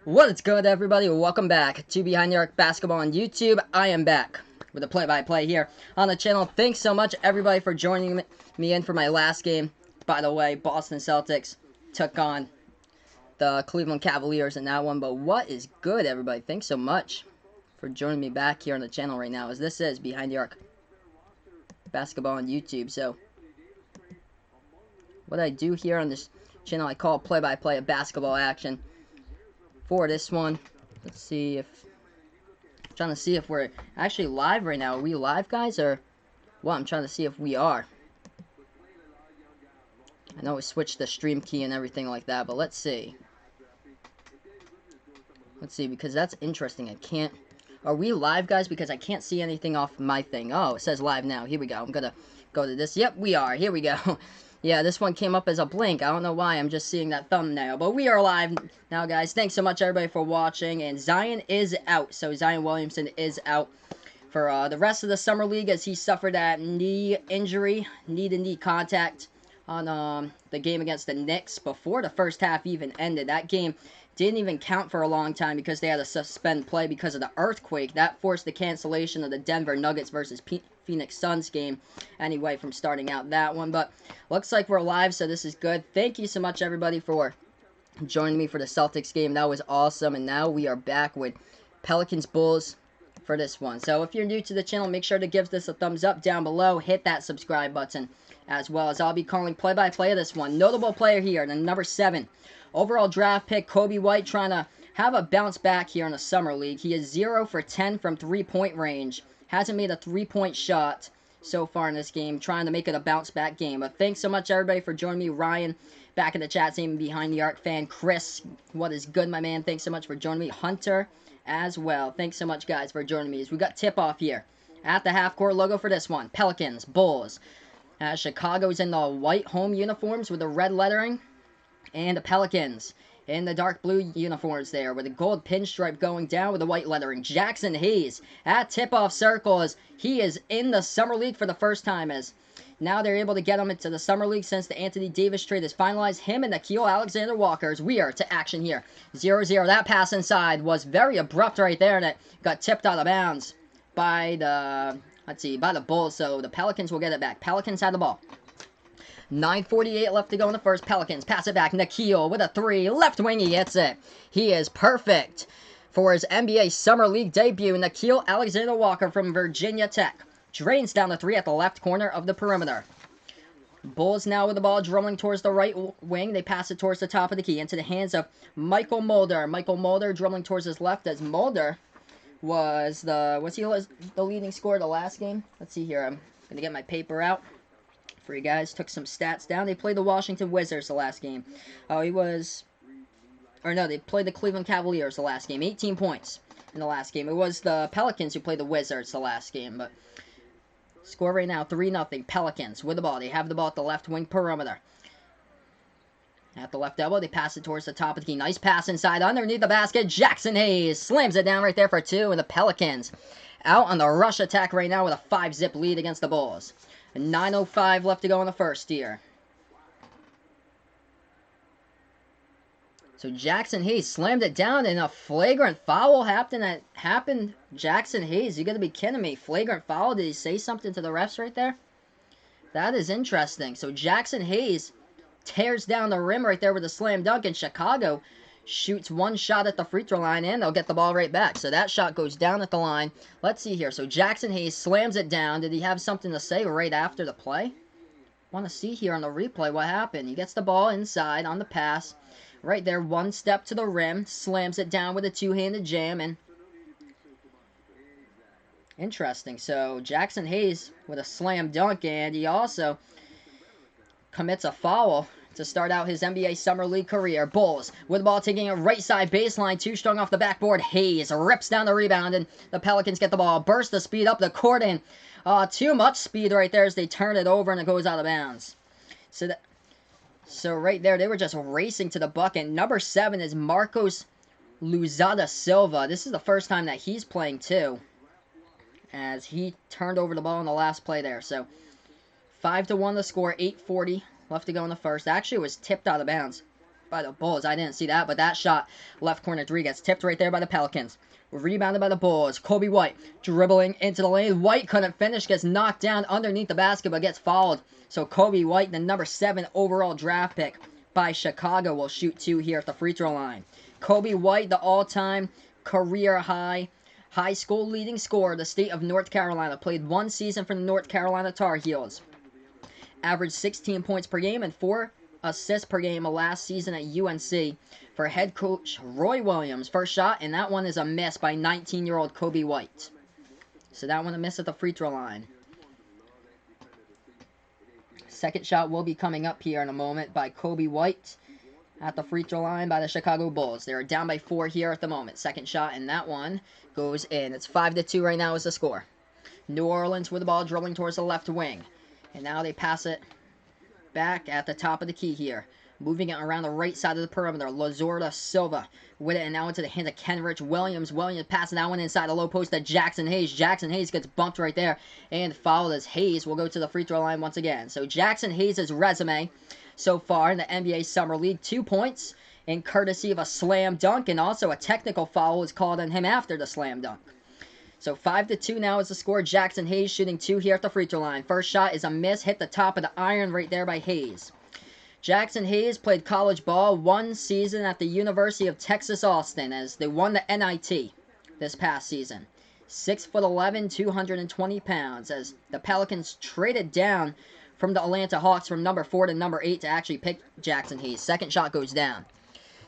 What's good, everybody? Welcome back to Behind the Arc Basketball on YouTube. I am back with a play-by-play here on the channel. Thanks so much, everybody, for joining me in for my last game. By the way, Boston Celtics took on the Cleveland Cavaliers in that one. But what is good, everybody? Thanks so much for joining me back here on the channel right now, as this is Behind the Arc Basketball on YouTube. So, what I do here on this channel, I call play-by-play of basketball action. For this one, let's see if I'm trying to see if we're actually live right now. Are we live, guys, or well, I'm trying to see if we are. I know we switched the stream key and everything like that, but let's see. Because that's interesting. Are we live, guys? Because I can't see anything off my thing. Oh, it says live now. Here we go. I'm gonna go to this. Yep, we are. Here we go. Yeah, this one came up as a blink. I don't know why. I'm just seeing that thumbnail. But we are live now, guys. Thanks so much, everybody, for watching. And Zion is out. So Zion Williamson is out for the rest of the Summer League as he suffered that knee injury, knee-to-knee contact on the game against the Knicks before the first half even ended. That game didn't even count for a long time because they had to suspend play because of the earthquake. That forced the cancellation of the Denver Nuggets versus Phoenix Suns game anyway from starting out that one. But looks like we're live, so this is good. Thank you so much, everybody, for joining me for the Celtics game. That was awesome. And now we are back with Pelicans Bulls for this one. So if you're new to the channel, make sure to give this a thumbs up down below. Hit that subscribe button, as well as I'll be calling play-by-play of this one. Notable player here, the number 7 overall draft pick, Kobe White, trying to have a bounce back here in the Summer League. He is 0 for 10 from three-point range. Hasn't made a three-point shot so far in this game, trying to make it a bounce-back game. But thanks so much, everybody, for joining me. Ryan, back in the chat, same Behind the Arc fan. Chris, what is good, my man? Thanks so much for joining me. Hunter, as well. Thanks so much, guys, for joining me. As we got tip-off here at the half-court logo for this one. Pelicans, Bulls. Chicago's in the white home uniforms with the red lettering. And the Pelicans in the dark blue uniforms there with the gold pinstripe going down with the white lettering. Jackson Hayes at tip-off circle as he is in the Summer League for the first time, as now they're able to get him into the Summer League since the Anthony Davis trade is finalized. Him and Nickeil Alexander-Walker as we are to action here. 0-0. That pass inside was very abrupt right there, and it got tipped out of bounds by the, by the Bulls. So the Pelicans will get it back. Pelicans had the ball. 9:48 left to go in the first. Pelicans pass it back. Nickeil with a 3. Left wing, he hits it. He is perfect for his NBA Summer League debut. Nickeil Alexander-Walker from Virginia Tech drains down the 3 at the left corner of the perimeter. Bulls now with the ball dribbling towards the right wing. They pass it towards the top of the key into the hands of Michael Mulder. Michael Mulder dribbling towards his left as Mulder was the leading scorer the last game? Let's see here. I'm going to get my paper out for you guys. Took some stats down. They played the Washington Wizards the last game. They played the Cleveland Cavaliers the last game. 18 points in the last game. It was the Pelicans who played the Wizards the last game, but score right now 3-0. Pelicans with the ball. They have the ball at the left wing perimeter. At the left elbow, they pass it towards the top of the key. Nice pass inside underneath the basket. Jackson Hayes slams it down right there for 2, and the Pelicans out on the rush attack right now with a 5-zip lead against the Bulls. 9:05 left to go in the first here. So Jackson Hayes slammed it down, and a flagrant foul happened. Jackson Hayes, you gotta be kidding me. Flagrant foul? Did he say something to the refs right there? That is interesting. So Jackson Hayes tears down the rim right there with a slam dunk, and Chicago shoots one shot at the free throw line, and they'll get the ball right back. So that shot goes down at the line. Let's see here. So Jackson Hayes slams it down. Did he have something to say right after the play? Want to see here on the replay what happened. He gets the ball inside on the pass. Right there, one step to the rim. Slams it down with a two-handed jam. And interesting. So Jackson Hayes with a slam dunk, and he also commits a foul to start out his NBA Summer League career. Bulls with the ball taking a right side baseline. 2 strung off the backboard. Hayes rips down the rebound, and the Pelicans get the ball. Burst the speed up the court, and too much speed right there as they turn it over, and it goes out of bounds. So right there, they were just racing to the bucket. Number 7 is Marcos Luzada Silva. This is the first time that he's playing too, as he turned over the ball in the last play there. So 5-1 the score. 8:40 left to go in the first. Actually, it was tipped out of bounds by the Bulls. I didn't see that, but that shot, left corner three, gets tipped right there by the Pelicans. Rebounded by the Bulls. Kobe White dribbling into the lane. White couldn't finish, gets knocked down underneath the basket, but gets fouled. So Kobe White, the number 7 overall draft pick by Chicago, will shoot 2 here at the free throw line. Kobe White, the all-time career high school leading scorer of the state of North Carolina, played 1 season for the North Carolina Tar Heels. Averaged 16 points per game and 4 assists per game last season at UNC for head coach Roy Williams. First shot, and that one is a miss by 19-year-old Kobe White. So that one a miss at the free throw line. Second shot will be coming up here in a moment by Kobe White at the free throw line by the Chicago Bulls. They're down by 4 here at the moment. Second shot, and that one goes in. It's 5-2 right now is the score. New Orleans with the ball, dribbling towards the left wing. And now they pass it back at the top of the key here. Moving it around the right side of the perimeter. Lazorda Silva with it, and now into the hand of Kenrich Williams. Williams passing that one inside the low post to Jackson Hayes. Jackson Hayes gets bumped right there and fouled as Hayes will go to the free throw line once again. So Jackson Hayes' resume so far in the NBA Summer League, 2 points in courtesy of a slam dunk, and also a technical foul was called on him after the slam dunk. So 5-2 now is the score. Jackson Hayes shooting 2 here at the free throw line. First shot is a miss, hit the top of the iron right there by Hayes. Jackson Hayes played college ball 1 season at the University of Texas Austin as they won the NIT this past season. 6'11", 220 pounds as the Pelicans traded down from the Atlanta Hawks from number 4 to number 8 to actually pick Jackson Hayes. Second shot goes down.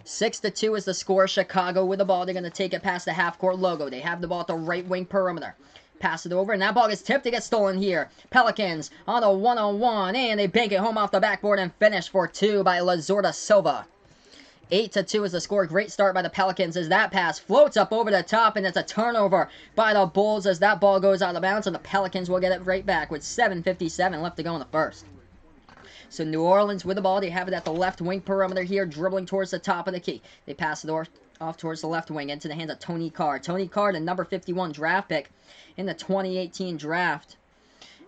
6-2 is the score. Chicago with the ball. They're going to take it past the half-court logo. They have the ball at the right wing perimeter. Pass it over, and that ball gets tipped. It gets stolen here. Pelicans on a one-on-one, and they bank it home off the backboard and finish for 2 by Lazorda Silva. 8-2 is the score. Great start by the Pelicans as that pass floats up over the top, and it's a turnover by the Bulls as that ball goes out of bounds, and the Pelicans will get it right back with 7:57 left to go in the first. So New Orleans with the ball. They have it at the left wing perimeter here, dribbling towards the top of the key. They pass it off towards the left wing into the hands of Tony Carr. Tony Carr, the number 51 draft pick in the 2018 draft.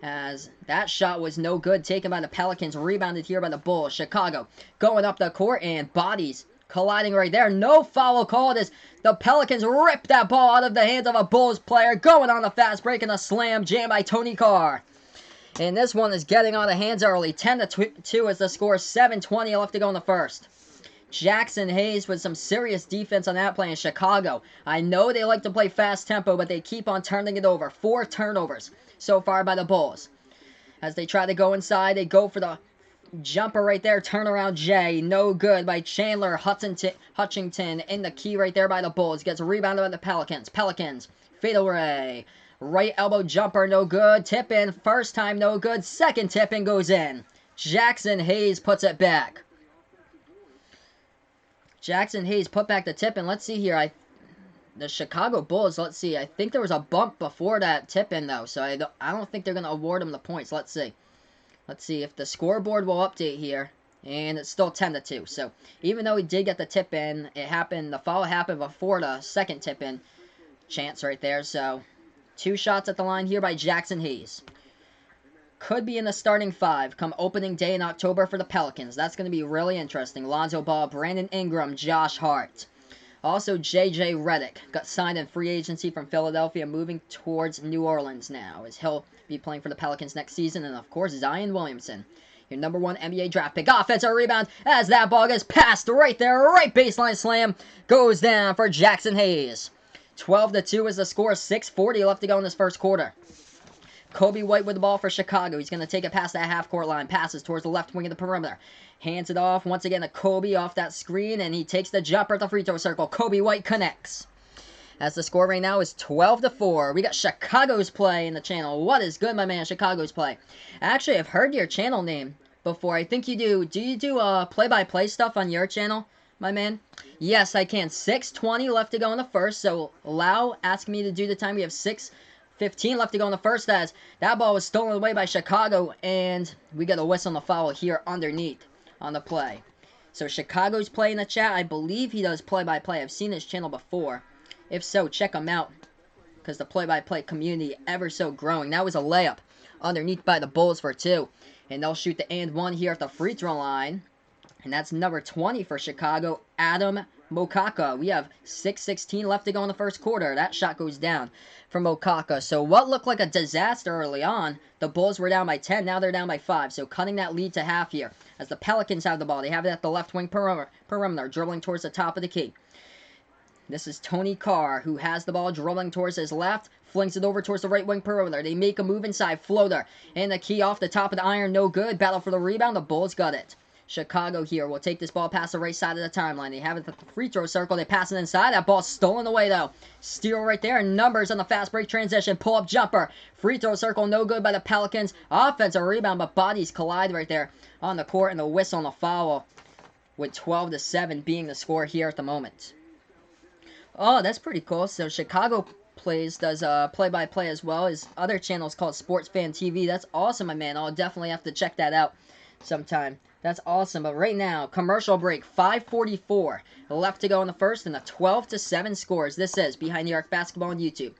As that shot was no good, taken by the Pelicans, rebounded here by the Bulls. Chicago going up the court, and bodies colliding right there. No foul called as the Pelicans rip that ball out of the hands of a Bulls player. Going on the fast break and a slam jam by Tony Carr. And this one is getting out of hands early. 10-2 is the score. 7:20 left to go in the first. Jackson Hayes with some serious defense on that play in Chicago. I know they like to play fast tempo, but they keep on turning it over. 4 turnovers so far by the Bulls. As they try to go inside, they go for the jumper right there. Turnaround J. No good by Chandler Hutchington in the key right there by the Bulls. Gets rebounded by the Pelicans. Pelicans fade away. Right elbow jumper, no good. Tip in, first time, no good. Second tip in goes in. Jackson Hayes puts it back. Jackson Hayes put back the tip in. Let's see here. The Chicago Bulls, let's see. I think there was a bump before that tip in, though. So I don't think they're going to award him the points. Let's see. Let's see if the scoreboard will update here. And it's still 10-2. So even though he did get the tip in, the foul happened before the second tip in chance right there. So 2 shots at the line here by Jackson Hayes. Could be in the starting 5 come opening day in October for the Pelicans. That's going to be really interesting. Lonzo Ball, Brandon Ingram, Josh Hart. Also, J.J. Redick got signed in free agency from Philadelphia, moving towards New Orleans now, as he'll be playing for the Pelicans next season. And, of course, Zion Williamson, your number 1 NBA draft pick. Offensive rebound as that ball gets passed right there. Right baseline slam goes down for Jackson Hayes. 12-2 is the score. 6:40 left to go in this first quarter. Kobe White with the ball for Chicago. He's going to take it past that half-court line. Passes towards the left wing of the perimeter. Hands it off once again to Kobe off that screen, and he takes the jumper at the free throw circle. Kobe White connects. As the score right now is 12-4. We got Chicago's play in the channel. What is good, my man? Chicago's play. Actually, I've heard your channel name before. I think you do. Do you do play-by-play stuff on your channel, my man? Yes, I can. 6:20 left to go in the first, so Lau asked me to do the time. We have 6:15 left to go in the first as that ball was stolen away by Chicago, and we got a whistle on the foul here underneath on the play. So Chicago's play in the chat. I believe he does play-by-play. I've seen his channel before. If so, check him out, because the play-by-play community ever so growing. That was a layup underneath by the Bulls for 2, and they'll shoot the and 1 here at the free throw line. And that's number 20 for Chicago, Adam Mokaka. We have 6:16 left to go in the first quarter. That shot goes down for Mokaka. So what looked like a disaster early on, the Bulls were down by 10. Now they're down by 5. So cutting that lead to half here as the Pelicans have the ball. They have it at the left wing perimeter, dribbling towards the top of the key. This is Tony Carr, who has the ball, dribbling towards his left, flings it over towards the right wing perimeter. They make a move inside, floater, and the key off the top of the iron, no good. Battle for the rebound, the Bulls got it. Chicago here will take this ball past the right side of the timeline. They have it at the free throw circle. They pass it inside. That ball's stolen away, though. Steal right there. Numbers on the fast break transition. Pull-up jumper. Free throw circle, no good by the Pelicans. Offensive rebound, but bodies collide right there on the court, and the whistle on the foul with 12-7 being the score here at the moment. Oh, that's pretty cool. So Chicago does play-by-play as well. His other channel is called Sports Fan TV. That's awesome, my man. I'll definitely have to check that out sometime. That's awesome. But right now, commercial break, 5:44 left to go in the first, and a 12-7 scores. This is Behind the Arc Basketball on YouTube.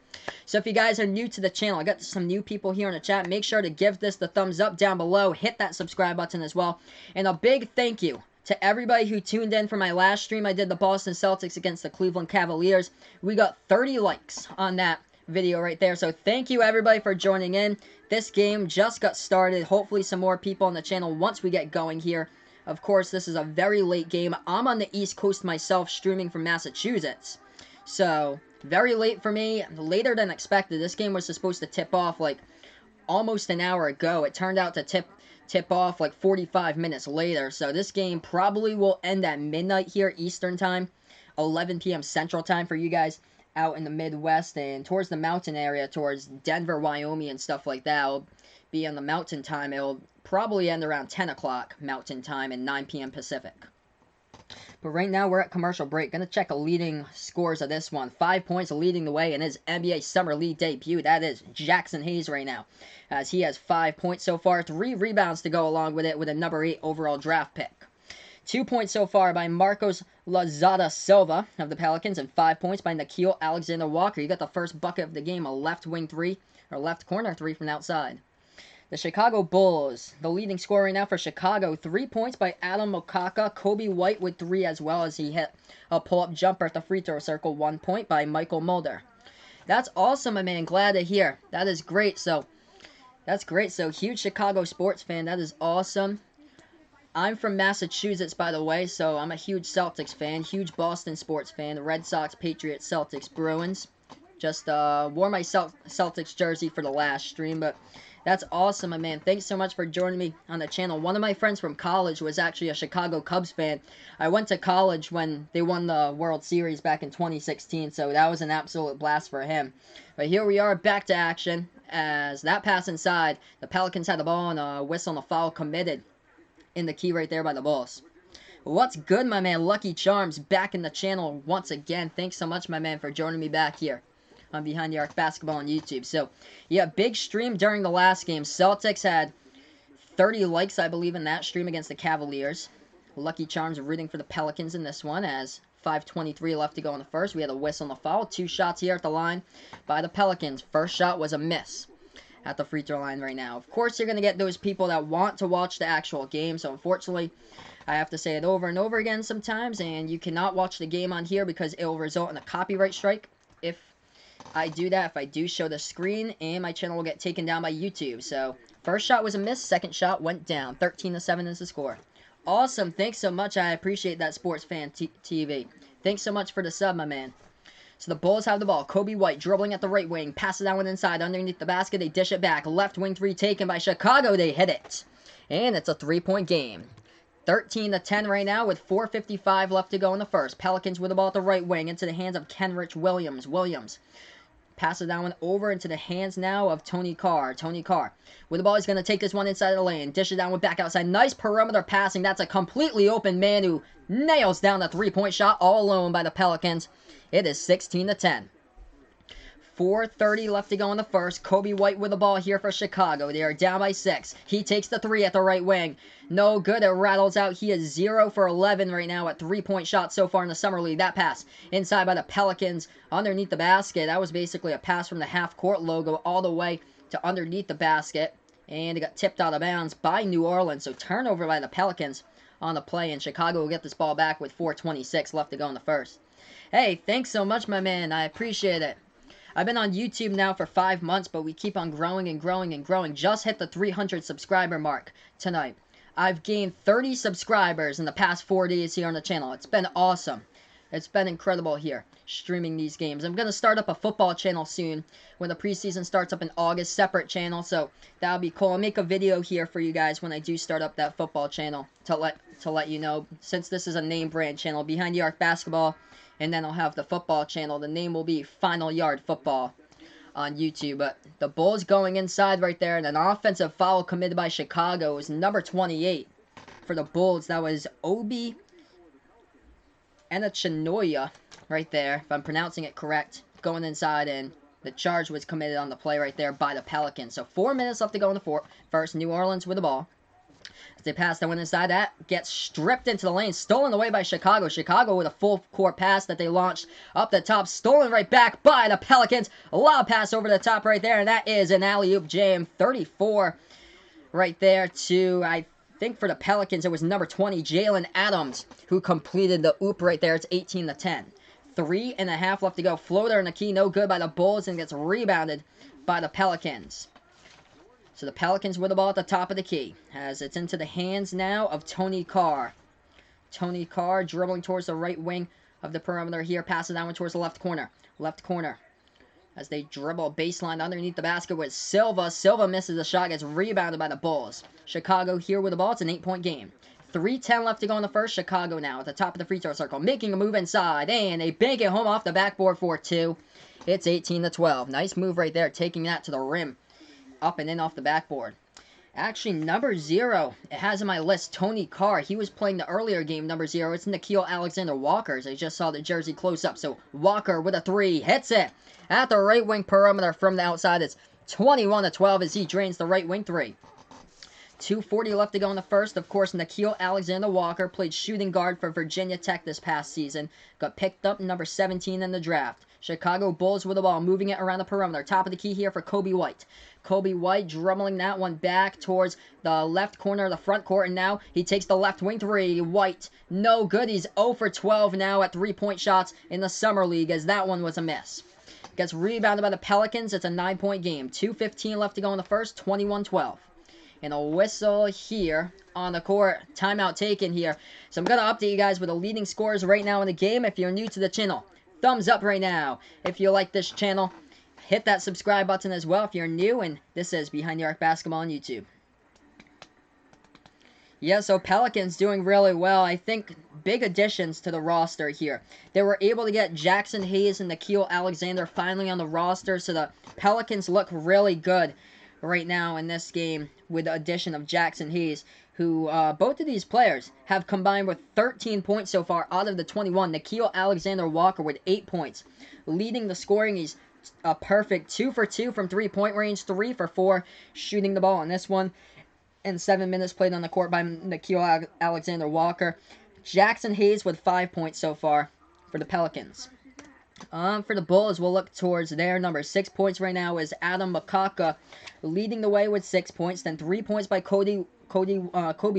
So if you guys are new to the channel, I got some new people here in the chat. Make sure to give this the thumbs up down below. Hit that subscribe button as well. And a big thank you to everybody who tuned in for my last stream. I did the Boston Celtics against the Cleveland Cavaliers. We got 30 likes on that video right there. So thank you everybody for joining in. This game just got started. Hopefully some more people on the channel once we get going here. Of course, this is a very late game. I'm on the East Coast myself, streaming from Massachusetts. So very late for me. Later than expected. This game was supposed to tip off like almost an hour ago. It turned out to tip off like 45 minutes later. So this game probably will end at midnight here Eastern time, 11 p.m. Central time for you guys out in the Midwest and towards the mountain area, towards Denver, Wyoming and stuff like that. It'll be on the mountain time. It'll probably end around 10 o'clock mountain time and 9 p.m. Pacific. But right now we're at commercial break. Gonna check the leading scores of this one. 5 points leading the way in his NBA Summer League debut. That is Jackson Hayes right now, as he has 5 points so far. 3 rebounds to go along with it, with a number 8 overall draft pick. 2 points so far by Marcos Lazada Silva of the Pelicans, and 5 points by Nickeil Alexander-Walker. You got the first bucket of the game, a left wing 3, or left corner 3 from the outside. The Chicago Bulls, the leading scorer right now for Chicago, 3 points by Adam Mokaka. Kobe White with 3 as well, as he hit a pull-up jumper at the free throw circle. 1 point by Michael Mulder. That's awesome, my man. Glad to hear. That is great. So, that's great. So, huge Chicago sports fan. That is awesome. I'm from Massachusetts, by the way, so I'm a huge Celtics fan, huge Boston sports fan, the Red Sox, Patriots, Celtics, Bruins. Just wore my Celtics jersey for the last stream, but that's awesome, my man. Thanks so much for joining me on the channel. One of my friends from college was actually a Chicago Cubs fan. I went to college when they won the World Series back in 2016, so that was an absolute blast for him. But here we are, back to action, as that pass inside, the Pelicans had the ball and a whistle and a foul committed in the key right there by the Bulls. What's good, my man? Lucky Charms back in the channel once again. Thanks so much, my man, for joining me back here on Behind the Arc Basketball on YouTube. So, yeah, big stream during the last game. Celtics had 30 likes, I believe, in that stream against the Cavaliers. Lucky Charms rooting for the Pelicans in this one, as 5:23 left to go in the first. We had a whistle and a foul. 2 shots here at the line by the Pelicans. First shot was a miss at the free throw line right now. Of course, you're going to get those people that want to watch the actual game, so unfortunately, I have to say it over and over again sometimes, and you cannot watch the game on here because it will result in a copyright strike if I do that, if I do show the screen, and my channel will get taken down by YouTube. So, first shot was a miss, second shot went down. 13-7 is the score. Awesome, thanks so much, I appreciate that, Sports Fan TV. Thanks so much for the sub, my man. So the Bulls have the ball. Kobe White dribbling at the right wing. Passes that one inside underneath the basket. They dish it back. Left wing 3 taken by Chicago. They hit it. And it's a 3-point game. 13-10 right now with 4:55 left to go in the first. Pelicans with the ball at the right wing into the hands of Kenrich Williams. Williams passes that one over into the hands now of Tony Carr. Tony Carr with the ball. He's going to take this one inside the lane. Dish it down with back outside. Nice perimeter passing. That's a completely open man who nails down the 3-point shot all alone by the Pelicans. It is 16-10. 4:30 left to go in the first. Kobe White with the ball here for Chicago. They are down by 6. He takes the 3 at the right wing. No good. It rattles out. He is 0 for 11 right now at 3-point shots so far in the Summer League. That pass inside by the Pelicans underneath the basket. That was basically a pass from the half-court logo all the way to underneath the basket. And it got tipped out of bounds by New Orleans. So turnover by the Pelicans on the play. And Chicago will get this ball back with 4:26 left to go in the first. Hey, thanks so much, my man. I appreciate it. I've been on YouTube now for 5 months, but we keep on growing and growing and growing. Just hit the 300 subscriber mark tonight. I've gained 30 subscribers in the past 4 days here on the channel. It's been awesome. It's been incredible here, streaming these games. I'm going to start up a football channel soon when the preseason starts up in August, separate channel, so that'll be cool. I'll make a video here for you guys when I do start up that football channel to let you know, since this is a name brand channel, Behind the Arc Basketball, and then I'll have the football channel. The name will be Final Yard Football on YouTube. But the Bulls going inside right there, and an offensive foul committed by Chicago is number 28 for the Bulls. That was Obi Anachinoya right there, if I'm pronouncing it correct, going inside, and the charge was committed on the play right there by the Pelicans. So 4 minutes left to go in the first. New Orleans with the ball. As they pass that one inside, that gets stripped into the lane, stolen away by Chicago. Chicago with a full court pass that they launched up the top, stolen right back by the Pelicans. A lob pass over the top right there, and that is an alley-oop jam. 34 right there to, I think for the Pelicans, it was number 20, Jalen Adams, who completed the oop right there. It's 18-10. 3.5 left to go. Floater in the key, no good by the Bulls, and gets rebounded by the Pelicans. So the Pelicans with the ball at the top of the key, as it's into the hands now of Tony Carr. Tony Carr dribbling towards the right wing of the perimeter here, passes that one towards the left corner. Left corner. As they dribble baseline underneath the basket with Silva. Silva misses the shot, gets rebounded by the Bulls. Chicago here with the ball. It's an 8-point game. 3:10 left to go in the first. Chicago now at the top of the free throw circle, making a move inside, and they bank it home off the backboard for 2. It's 18-12. Nice move right there, taking that to the rim. Up and in off the backboard. Actually, number 0, it has in my list Tony Carr. He was playing the earlier game, number 0. It's Nickeil Alexander-Walker, as I just saw the jersey close up. So Walker with a 3, hits it at the right wing perimeter from the outside. It's 21-12 as he drains the right wing 3. 2:40 left to go in the first. Of course, Nickeil Alexander-Walker played shooting guard for Virginia Tech this past season. Got picked up number 17 in the draft. Chicago Bulls with the ball, moving it around the perimeter. Top of the key here for Kobe White. Kobe White dribbling that one back towards the left corner of the front court, and now he takes the left wing 3. White, no good. He's 0 for 12 now at 3-point shots in the Summer League, as that one was a miss. Gets rebounded by the Pelicans. It's a 9-point game. 2:15 left to go in the first, 21-12. And a whistle here on the court. Timeout taken here. So I'm going to update you guys with the leading scores right now in the game. If you're new to the channel, thumbs up right now. If you like this channel, hit that subscribe button as well if you're new. And this is Behind the Arc Basketball on YouTube. Yeah, so Pelicans doing really well. I think big additions to the roster here. They were able to get Jackson Hayes and Nickeil Alexander finally on the roster. So the Pelicans look really good right now in this game with the addition of Jackson Hayes, who both of these players have combined with 13 points so far out of the 21. Nickeil Alexander-Walker with 8 points. Leading the scoring, he's a perfect 2 for 2 from 3-point range, 3 for 4 shooting the ball on this one. And 7 minutes played on the court by Nickeil Alexander-Walker. Jackson Hayes with 5 points so far for the Pelicans. For the Bulls, we'll look towards their number 6 points right now is Adam Makaka leading the way with 6 points. Then 3 points by Kobe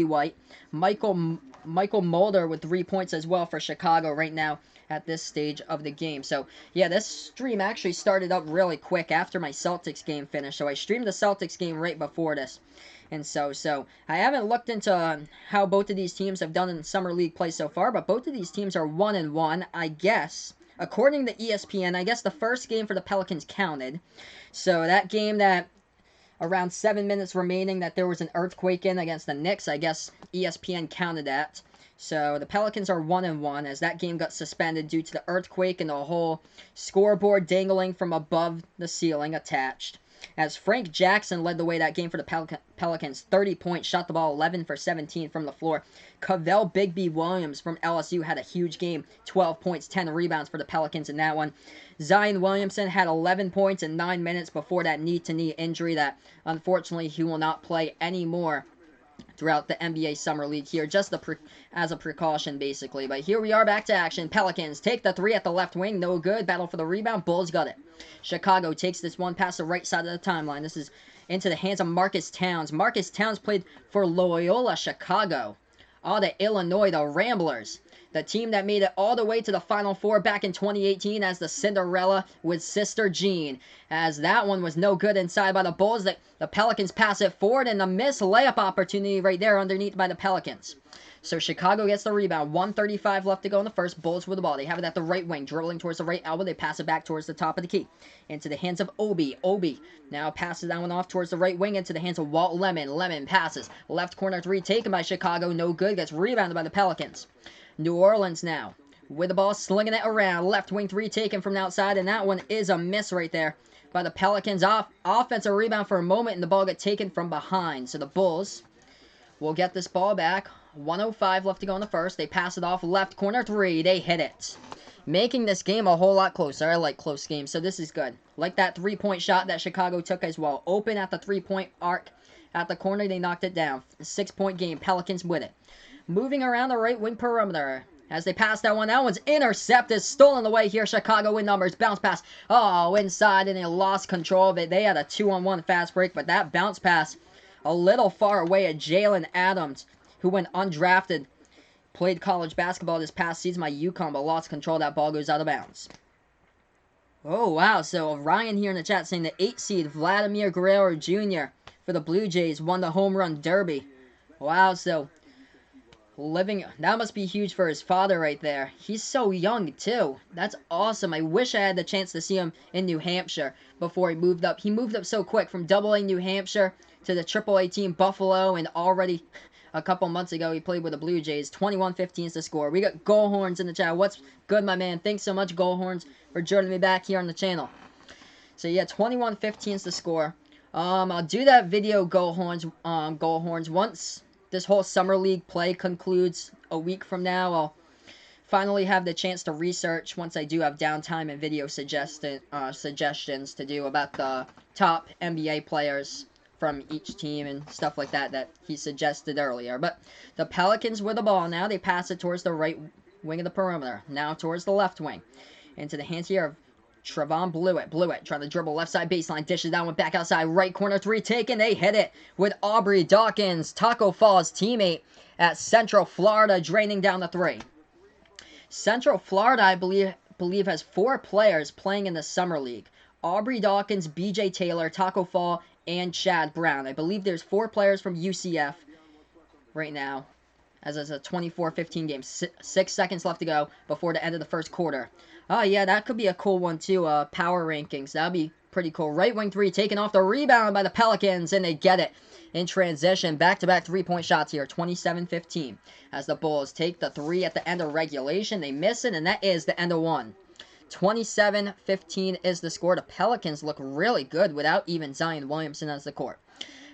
White. Michael Mulder with 3 points as well for Chicago right now at this stage of the game. So, yeah, this stream actually started up really quick after my Celtics game finished. So I streamed the Celtics game right before this. And so I haven't looked into how both of these teams have done in Summer League play so far, but both of these teams are 1-1, I guess. According to ESPN, I guess the first game for the Pelicans counted. So that game that around 7 minutes remaining that there was an earthquake in against the Knicks, I guess ESPN counted that. So the Pelicans are 1-1 as that game got suspended due to the earthquake and the whole scoreboard dangling from above the ceiling attached. As Frank Jackson led the way that game for the Pelicans, 30 points, shot the ball 11 for 17 from the floor. Cavell Big B Williams from LSU had a huge game, 12 points, 10 rebounds for the Pelicans in that one. Zion Williamson had 11 points in 9 minutes before that knee-to-knee injury that unfortunately he will not play anymore throughout the NBA Summer League here, just as a precaution, basically. But here we are back to action. Pelicans take the 3 at the left wing. No good. Battle for the rebound. Bulls got it. Chicago takes this one past the right side of the timeline. This is into the hands of Marcus Towns. Marcus Towns played for Loyola Chicago. Oh, the Illinois, the Ramblers. The team that made it all the way to the Final Four back in 2018 as the Cinderella with Sister Jean. As that one was no good inside by the Bulls. The Pelicans pass it forward, and a missed layup opportunity right there underneath by the Pelicans. So Chicago gets the rebound. 1:35 left to go in the first. Bulls with the ball. They have it at the right wing, dribbling towards the right elbow. They pass it back towards the top of the key. Into the hands of Obi. Obi now passes that one off towards the right wing into the hands of Walt Lemon. Lemon passes. Left corner three taken by Chicago. No good. Gets rebounded by the Pelicans. New Orleans now with the ball, slinging it around. Left wing three taken from the outside, and that one is a miss right there by the Pelicans. Offensive rebound for a moment, and the ball gets taken from behind. So the Bulls will get this ball back. 1:05 left to go in the first. They pass it off left corner three. They hit it, making this game a whole lot closer. I like close games, so this is good. Like that three-point shot that Chicago took as well. Open at the three-point arc at the corner. They knocked it down. 6-point game. Pelicans with it. Moving around the right wing perimeter. As they pass that one, that one's intercepted. Stolen away here. Chicago in numbers. Bounce pass. Oh, inside, and they lost control of it. They had a 2-on-1 fast break, but that bounce pass a little far away at Jalen Adams, who went undrafted, played college basketball this past season by UConn, but lost control. That ball goes out of bounds. Oh, wow. So Ryan here in the chat saying the 8 seed Vladimir Guerrero Jr. for the Blue Jays won the home run derby. Wow, so that must be huge for his father right there. He's so young, too. That's awesome. I wish I had the chance to see him in New Hampshire before he moved up. He moved up so quick from AA New Hampshire to the AAA team Buffalo, and already a couple months ago he played with the Blue Jays. 21-15 is the score. We got Goalhorns in the chat. What's good, my man? Thanks so much, Goalhorns, for joining me back here on the channel. So yeah, 21-15 is the score. I'll do that video, Goalhorns, once this whole summer league play concludes a week from now. I'll finally have the chance to research once I do have downtime and video suggestions to do about the top NBA players from each team and stuff like that he suggested earlier. But the Pelicans with the ball now. They pass it towards the right wing of the perimeter. Now towards the left wing. Into the hands here of Trevon Blewett. Blewett trying to dribble left side baseline. Dishes that one back outside. Right corner three taken. They hit it with Aubrey Dawkins, Taco Fall's teammate at Central Florida, draining down the three. Central Florida, I believe has 4 players playing in the summer league. Aubrey Dawkins, BJ Taylor, Taco Fall, and Chad Brown. I believe there's 4 players from UCF right now, as it's a 24-15 game. 6 seconds left to go before the end of the first quarter. Oh, yeah, that could be a cool one, too. Power rankings. That would be pretty cool. Right wing three taken off the rebound by the Pelicans, and they get it in transition. Back-to-back three-point shots here. 27-15 as the Bulls take the three at the end of regulation. They miss it, and that is the end of one. 27-15 is the score. The Pelicans look really good without even Zion Williamson as the court.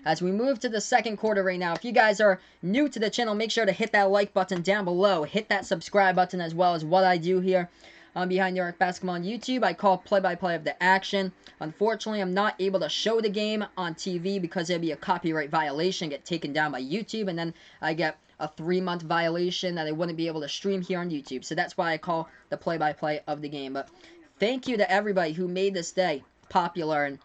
As we move to the second quarter right now, if you guys are new to the channel, make sure to hit that like button down below. Hit that subscribe button as well as what I do here on Behind New York Basketball on YouTube. I call play-by-play of the action. Unfortunately, I'm not able to show the game on TV because there'd be a copyright violation, get taken down by YouTube, and then I get a 3-month violation that I wouldn't be able to stream here on YouTube. So that's why I call the play-by-play of the game. But thank you to everybody who made this day popular, and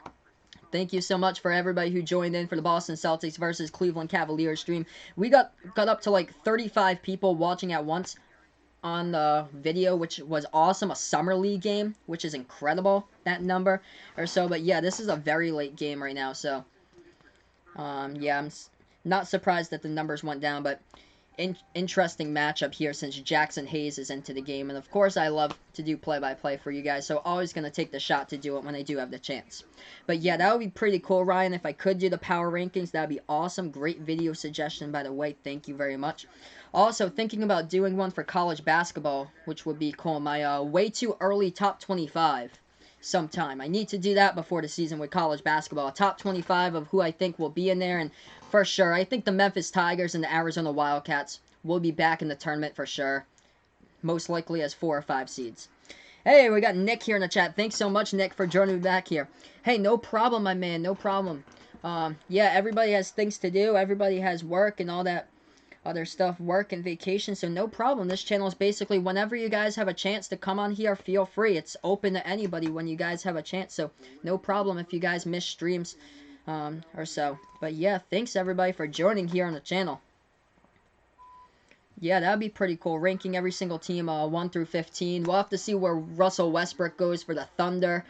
thank you so much for everybody who joined in for the Boston Celtics versus Cleveland Cavaliers stream. We got up to like 35 people watching at once on the video, which was awesome. A summer league game, which is incredible, that number or so. But yeah, this is a very late game right now, so yeah, I'm not surprised that the numbers went down, but interesting matchup here since Jackson Hayes is into the game. And of course, I love to do play-by-play for you guys, so always going to take the shot to do it when I do have the chance. But yeah, that would be pretty cool, Ryan. If I could do the power rankings, that would be awesome. Great video suggestion, by the way. Thank you very much. Also, thinking about doing one for college basketball, which would be cool. My way too early top 25 sometime. I need to do that before the season with college basketball. Top 25 of who I think will be in there, and for sure, I think the Memphis Tigers and the Arizona Wildcats will be back in the tournament for sure. Most likely as 4 or 5 seeds. Hey, we got Nick here in the chat. Thanks so much, Nick, for joining me back here. Hey, no problem, my man. No problem. Yeah, everybody has things to do. Everybody has work and all that other stuff, work and vacation, so no problem. This channel is basically whenever you guys have a chance to come on here, feel free. It's open to anybody when you guys have a chance, so no problem if you guys miss streams. or so. But yeah, thanks everybody for joining here on the channel. Yeah, that'd be pretty cool. Ranking every single team 1 through 15. We'll have to see where Russell Westbrook goes for the Thunder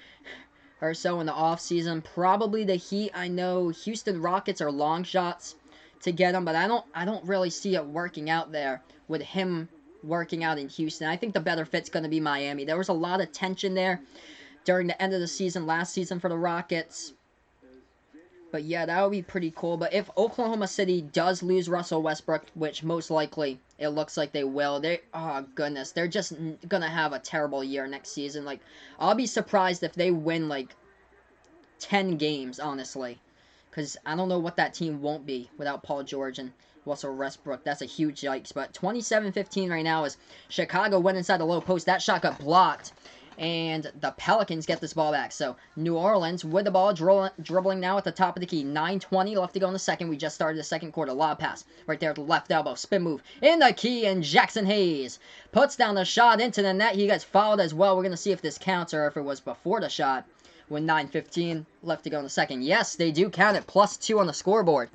or so in the offseason. Probably the Heat. I know Houston Rockets are long shots to get him, but I don't really see it working out there with him working out in Houston. I think the better fit's going to be Miami. There was a lot of tension there during the end of the season last season for the Rockets. But yeah, that would be pretty cool. But if Oklahoma City does lose Russell Westbrook, which most likely it looks like they will, oh goodness, they're just gonna have a terrible year next season. Like, I'll be surprised if they win like 10 games, honestly, because I don't know what that team won't be without Paul George and Russell Westbrook. That's a huge yikes. But 27-15 right now as Chicago went inside the low post. That shot got blocked. And the Pelicans get this ball back. So, New Orleans with the ball, dribbling now at the top of the key. 9:20 left to go in the second. We just started the second quarter. Lob pass right there at the left elbow. Spin move in the key, and Jackson Hayes puts down the shot into the net. He gets fouled as well. We're going to see if this counts or if it was before the shot. With 9:15 left to go in the second. Yes, they do count it. +2 on the scoreboard.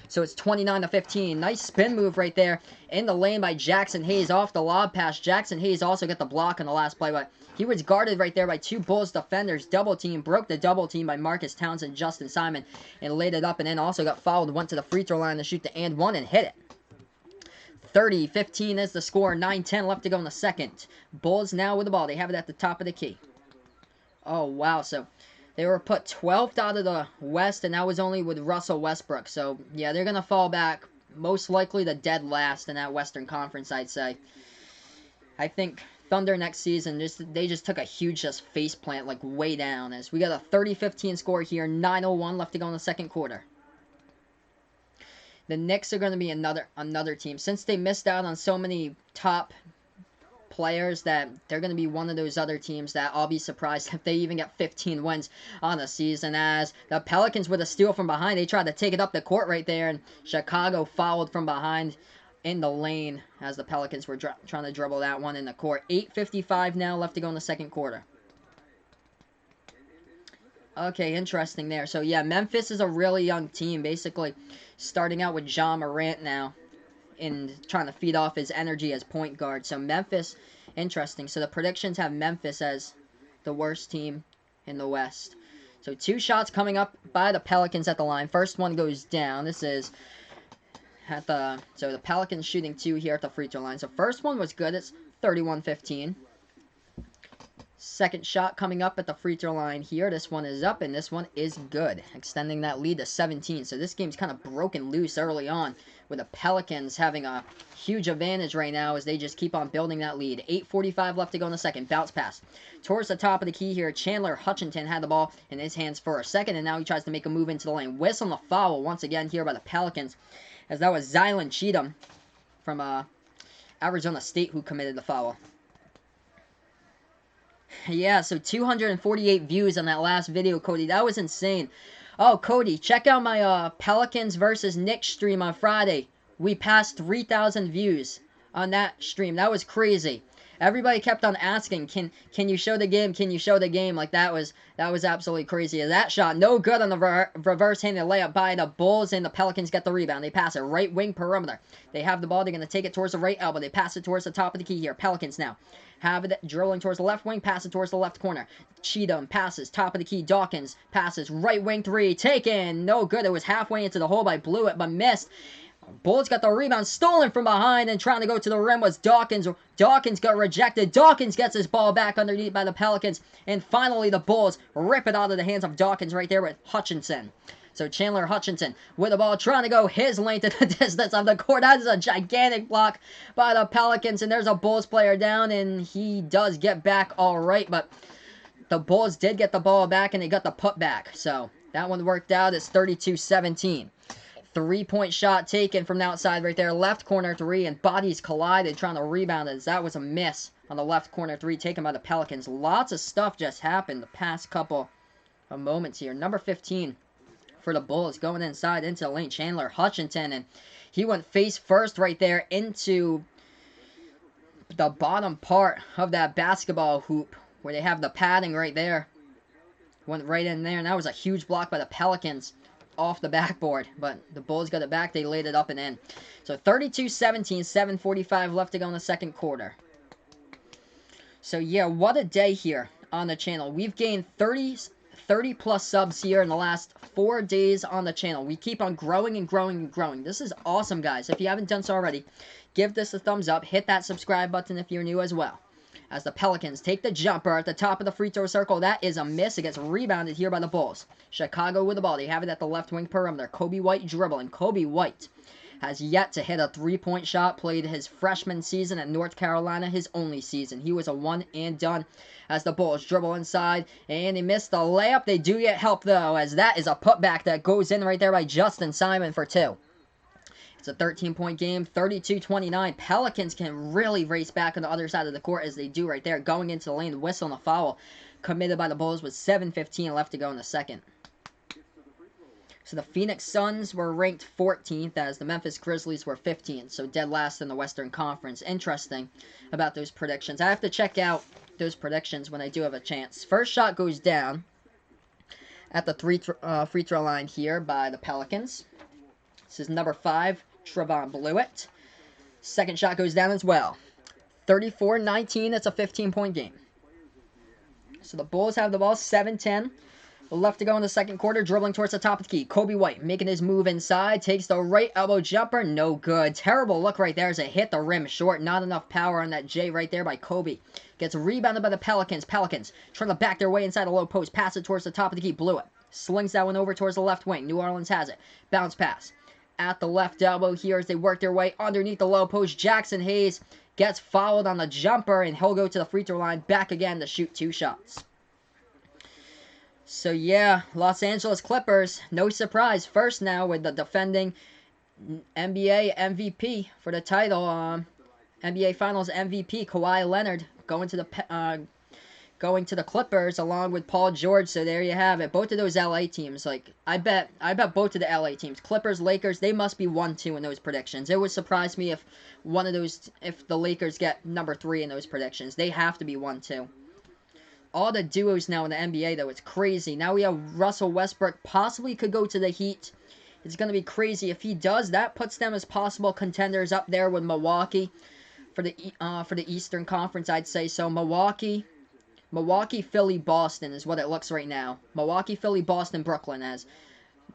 So it's 29-15. Nice spin move right there in the lane by Jackson Hayes off the lob pass. Jackson Hayes also got the block on the last play, but he was guarded right there by two Bulls defenders. Double team, broke the double team by Marcus Townsend, Justin Simon, and laid it up, and then also got fouled, went to the free throw line to shoot the and one and hit it. 30-15 is the score. 9:10 left to go in the second. Bulls now with the ball. They have it at the top of the key. Oh, wow. So they were put 12th out of the West, and that was only with Russell Westbrook. So, yeah, they're going to fall back. Most likely the dead last in that Western Conference, I'd say. I think Thunder next season, they just took a huge face plant, like, way down. As we got a 30-15 score here, 9:01 left to go in the second quarter. The Knicks are going to be another team. Since they missed out on so many top players, that they're going to be one of those other teams that I'll be surprised if they even get 15 wins on the season. As the Pelicans with a steal from behind, they tried to take it up the court right there, and Chicago fouled from behind in the lane as the Pelicans were trying to dribble that one in the court. 8:55 now left to go in the second quarter. Okay, interesting there. So yeah, Memphis is a really young team, basically starting out with Ja Morant now and trying to feed off his energy as point guard. So Memphis, interesting. So the predictions have Memphis as the worst team in the West. So 2 shots coming up by the Pelicans at the line. First one goes down. This is at the, so the Pelicans shooting 2 here at the free throw line. So first one was good. It's 31-15. Second shot coming up at the free throw line here. This one is up, and this one is good, extending that lead to 17. So this game's kind of broken loose early on, with the Pelicans having a huge advantage right now as they just keep on building that lead. 8:45 left to go in the second. Bounce pass towards the top of the key here. Chandler Hutchinson had the ball in his hands for a second, and now he tries to make a move into the lane. Whistle on the foul once again here by the Pelicans, as that was Zylan Cheatham from Arizona State who committed the foul. Yeah, so 248 views on that last video, Cody. That was insane. Oh, Cody, check out my Pelicans versus Knicks stream on Friday. We passed 3,000 views on that stream. That was crazy. Everybody kept on asking, can you show the game? Can you show the game? Like, that was absolutely crazy. That shot, no good on the reverse-handed layup by the Bulls, and the Pelicans get the rebound. They pass it right wing perimeter. They have the ball. They're going to take it towards the right elbow. They pass it towards the top of the key here. Pelicans now have it dribbling towards the left wing, pass it towards the left corner. Cheatham passes, top of the key. Dawkins passes, right wing 3, taken. No good. It was halfway into the hole, but blew it, but missed. Bulls got the rebound, stolen from behind, and trying to go to the rim was Dawkins. Dawkins got rejected. Dawkins gets his ball back underneath by the Pelicans, and finally the Bulls rip it out of the hands of Dawkins right there with Hutchinson. So Chandler Hutchinson with the ball, trying to go his length to the distance of the court. That is a gigantic block by the Pelicans, and there's a Bulls player down, and he does get back all right, but the Bulls did get the ball back, and they got the putback. So that one worked out. It's 32-17. 3-point shot taken from the outside right there. Left corner 3, and bodies collided trying to rebound it. That was a miss on the left corner 3 taken by the Pelicans. Lots of stuff just happened the past couple of moments here. Number 15 for the Bulls going inside into the lane. Chandler Hutchinson, and he went face first right there into the bottom part of that basketball hoop where they have the padding right there. Went right in there, and that was a huge block by the Pelicans. off the backboard. But the Bulls got it back. They laid it up and in. So 32-17, 7:45 left to go in the second quarter. So yeah, what a day here on the channel. We've gained 30 plus subs here in the last 4 days on the channel. We keep on growing and growing and growing. This is awesome, guys. If you haven't done so already, give this a thumbs up. Hit that subscribe button if you're new as well. As the Pelicans take the jumper at the top of the free throw circle. That is a miss. It gets rebounded here by the Bulls. Chicago with the ball. They have it at the left wing perimeter. Kobe White dribbling. Kobe White has yet to hit a three-point shot. Played his freshman season at North Carolina, his only season. He was a one and done as the Bulls dribble inside, and they missed the layup. They do get help, though, as that is a putback that goes in right there by Justin Simon for 2. It's a 13-point game, 32-29. Pelicans can really race back on the other side of the court as they do right there. Going into the lane, the whistle and the foul committed by the Bulls with 7:15 left to go in the second. So the Phoenix Suns were ranked 14th as the Memphis Grizzlies were 15th. So dead last in the Western Conference. Interesting about those predictions. I have to check out those predictions when I do have a chance. First shot goes down at the free throw line here by the Pelicans. This is number 5, Trevon Blewett. Second shot goes down as well. 34-19, it's a 15-point game. So the Bulls have the ball, 7:10 left to go in the second quarter, dribbling towards the top of the key. Kobe White making his move inside, takes the right elbow jumper, no good. Terrible look right there as it hit the rim short. Not enough power on that J right there by Kobe. Gets rebounded by the Pelicans. Pelicans trying to back their way inside the low post, pass it towards the top of the key. Blewett slings that one over towards the left wing. New Orleans has it. Bounce pass at the left elbow here as they work their way underneath the low post. Jackson Hayes gets fouled on the jumper, and he'll go to the free throw line back again to shoot 2 shots. So yeah, Los Angeles Clippers, no surprise, first now with the defending NBA MVP for the title, NBA Finals MVP Kawhi Leonard going to the Clippers along with Paul George. So there you have it. Both of those LA teams, like I bet both of the LA teams, Clippers, Lakers, they must be 1-2 in those predictions. It would surprise me if if the Lakers get number 3 in those predictions. They have to be 1-2. All the duos now in the NBA, though, it's crazy. Now we have Russell Westbrook possibly could go to the Heat. It's going to be crazy. If he does, that puts them as possible contenders up there with Milwaukee for the Eastern Conference, I'd say. So Milwaukee, Philly, Boston is what it looks right now. Milwaukee, Philly, Boston, Brooklyn, as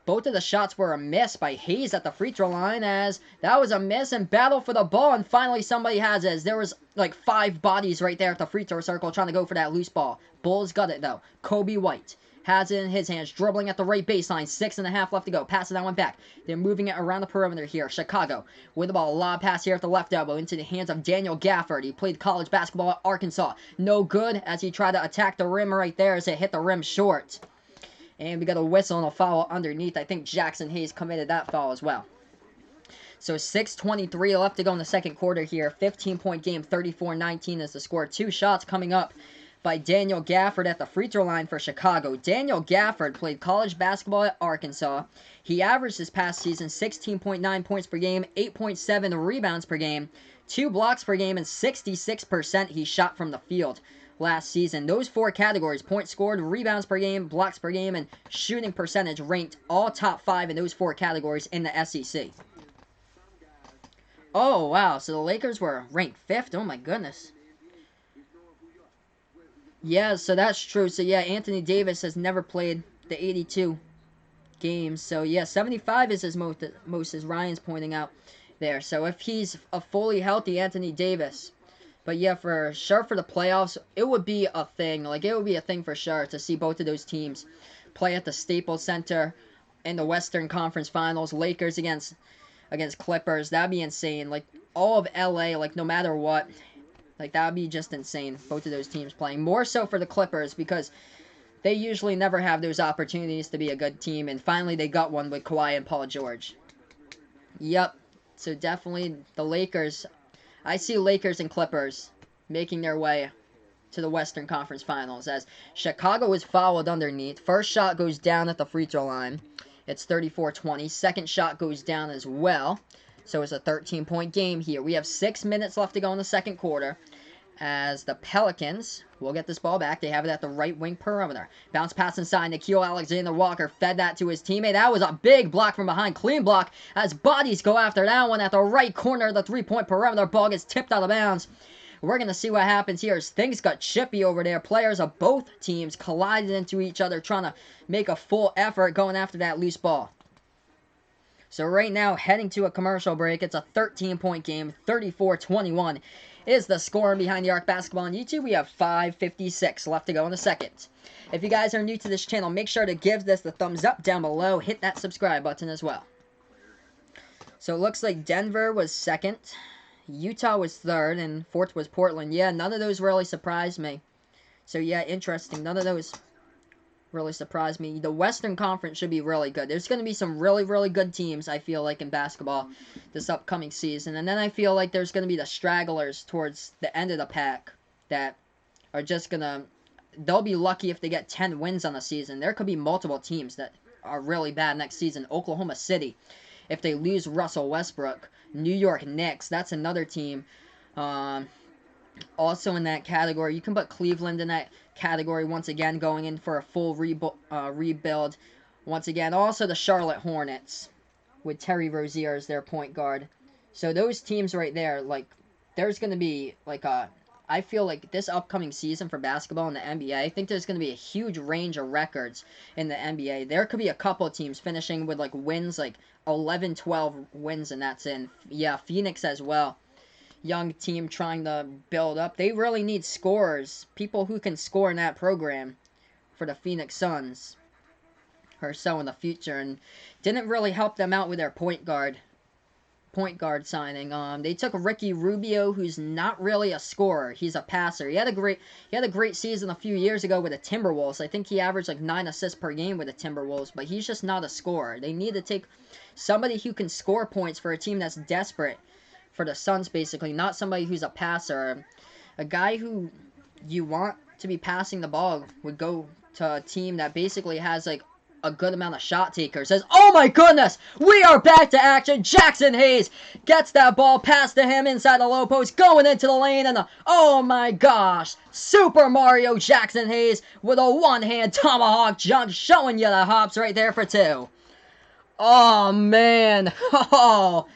both of the shots were a miss by Hayes at the free throw line, as that was a miss and battle for the ball, and finally somebody has it, as there was like 5 bodies right there at the free throw circle trying to go for that loose ball. Bulls got it though. Kobe White has it in his hands, dribbling at the right baseline, 6.5 left to go, passing that one back. They're moving it around the perimeter here. Chicago with the ball, lob pass here at the left elbow into the hands of Daniel Gafford. He played college basketball at Arkansas. No good as he tried to attack the rim right there as it hit the rim short. And we got a whistle and a foul underneath. I think Jackson Hayes committed that foul as well. So 6:23 left to go in the second quarter here. 15-point game, 34-19 is the score. 2 shots coming up by Daniel Gafford at the free throw line for Chicago. Daniel Gafford played college basketball at Arkansas. He averaged this past season 16.9 points per game, 8.7 rebounds per game, 2 blocks per game, and 66% he shot from the field last season. Those 4 categories, points scored, rebounds per game, blocks per game, and shooting percentage, ranked all top 5 in those 4 categories in the SEC. Oh, wow. So the Lakers were ranked 5th. Oh, my goodness. Yeah, so that's true. So, yeah, Anthony Davis has never played the 82 games. So, yeah, 75 is his most, as Ryan's pointing out there. So, if he's a fully healthy Anthony Davis. But, yeah, for sure for the playoffs, it would be a thing. Like, it would be a thing for sure to see both of those teams play at the Staples Center in the Western Conference Finals. Lakers against Clippers. That'd be insane. Like, all of LA, like, no matter what. Like, that would be just insane, both of those teams playing. More so for the Clippers, because they usually never have those opportunities to be a good team. And finally, they got one with Kawhi and Paul George. Yep. So, definitely the Lakers. I see Lakers and Clippers making their way to the Western Conference Finals, as Chicago is fouled underneath. First shot goes down at the free throw line. It's 34-20. Second shot goes down as well. So it's a 13-point game here. We have 6 minutes left to go in the second quarter, as the Pelicans will get this ball back. They have it at the right wing perimeter. Bounce pass inside. Nikhil Alexander-Walker fed that to his teammate. That was a big block from behind. Clean block as bodies go after that one at the right corner of the three-point perimeter. Ball gets tipped out of bounds. We're going to see what happens here as things got chippy over there. Players of both teams collided into each other trying to make a full effort going after that loose ball. So right now, heading to a commercial break, it's a 13-point game, 34-21 is the score behind the arc basketball on YouTube. We have 5:56 left to go in the second. If you guys are new to this channel, make sure to give this the thumbs up down below. Hit that subscribe button as well. So it looks like Denver was second, Utah was third, and fourth was Portland. Yeah, none of those really surprised me. So yeah, interesting. None of those really surprised me. The Western Conference should be really good. There's going to be some really, really good teams, I feel like, in basketball this upcoming season. And then I feel like there's going to be the stragglers towards the end of the pack that are just going to... They'll be lucky if they get 10 wins on the season. There could be multiple teams that are really bad next season. Oklahoma City, if they lose Russell Westbrook. New York Knicks, that's another team. Also in that category, you can put Cleveland in that category once again, going in for a full rebuild once again. Also the Charlotte Hornets with Terry Rozier as their point guard. So those teams right there, like, there's going to be, like, I feel like this upcoming season for basketball in the NBA, I think there's going to be a huge range of records in the NBA. There could be a couple of teams finishing with, like, wins, like, 11, 12 wins, and that's in. Yeah, Phoenix as well. Young team trying to build up. They really need scorers. People who can score in that program for the Phoenix Suns. Or so in the future. And didn't really help them out with their point guard signing. They took Ricky Rubio, who's not really a scorer. He's a passer. He had a great season a few years ago with the Timberwolves. I think he averaged like 9 assists per game with the Timberwolves, but he's just not a scorer. They need to take somebody who can score points for a team that's desperate for the Suns, basically. Not somebody who's a passer. A guy who you want to be passing the ball would go to a team that basically has like a good amount of shot takers. Says, oh my goodness, we are back to action. Jackson Hayes gets that ball passed to him inside the low post, going into the lane, and oh my gosh, Super Mario Jackson Hayes with a one-hand tomahawk jump, showing you the hops right there for two. Oh man, oh,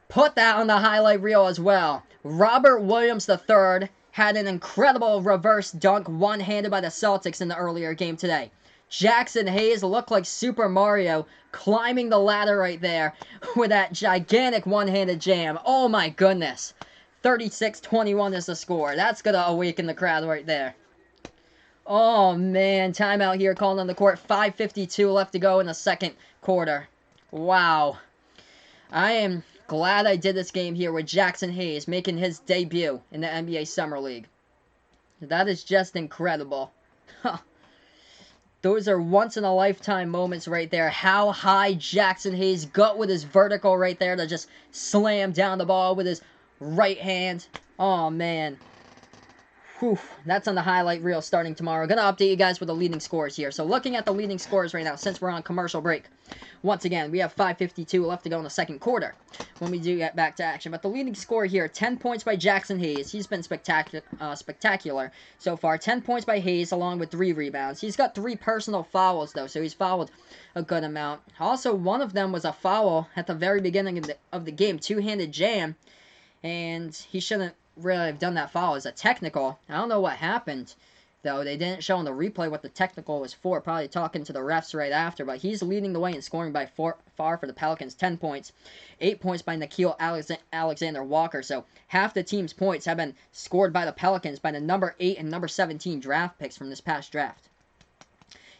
put that on the highlight reel as well. Robert Williams III had an incredible reverse dunk one-handed by the Celtics in the earlier game today. Jackson Hayes looked like Super Mario climbing the ladder right there with that gigantic one-handed jam. Oh my goodness. 36-21 is the score. That's going to awaken the crowd right there. Oh man, timeout here calling on the court. 5:52 left to go in the second quarter. Wow. I am glad I did this game here with Jackson Hayes making his debut in the NBA Summer League. That is just incredible. Huh. Those are once-in-a-lifetime moments right there. How high Jackson Hayes got with his vertical right there to just slam down the ball with his right hand. Oh, man. Whew. That's on the highlight reel starting tomorrow. Going to update you guys with the leading scores here. So looking at the leading scores right now, since we're on commercial break. Once again, we have 5:52 left to go in the second quarter when we do get back to action. But the leading score here, 10 points by Jackson Hayes. He's been spectacular so far. 10 points by Hayes along with 3 rebounds. He's got 3 personal fouls, though, so he's fouled a good amount. Also, one of them was a foul at the very beginning of the game, two-handed jam, and he shouldn't really have done that foul. It's a technical. I don't know what happened, though. They didn't show on the replay what the technical was for. Probably talking to the refs right after. But he's leading the way in scoring by far for the Pelicans. 10 points. 8 points by Nikhil Alexander-Walker. So half the team's points have been scored by the Pelicans by the number 8 and number 17 draft picks from this past draft.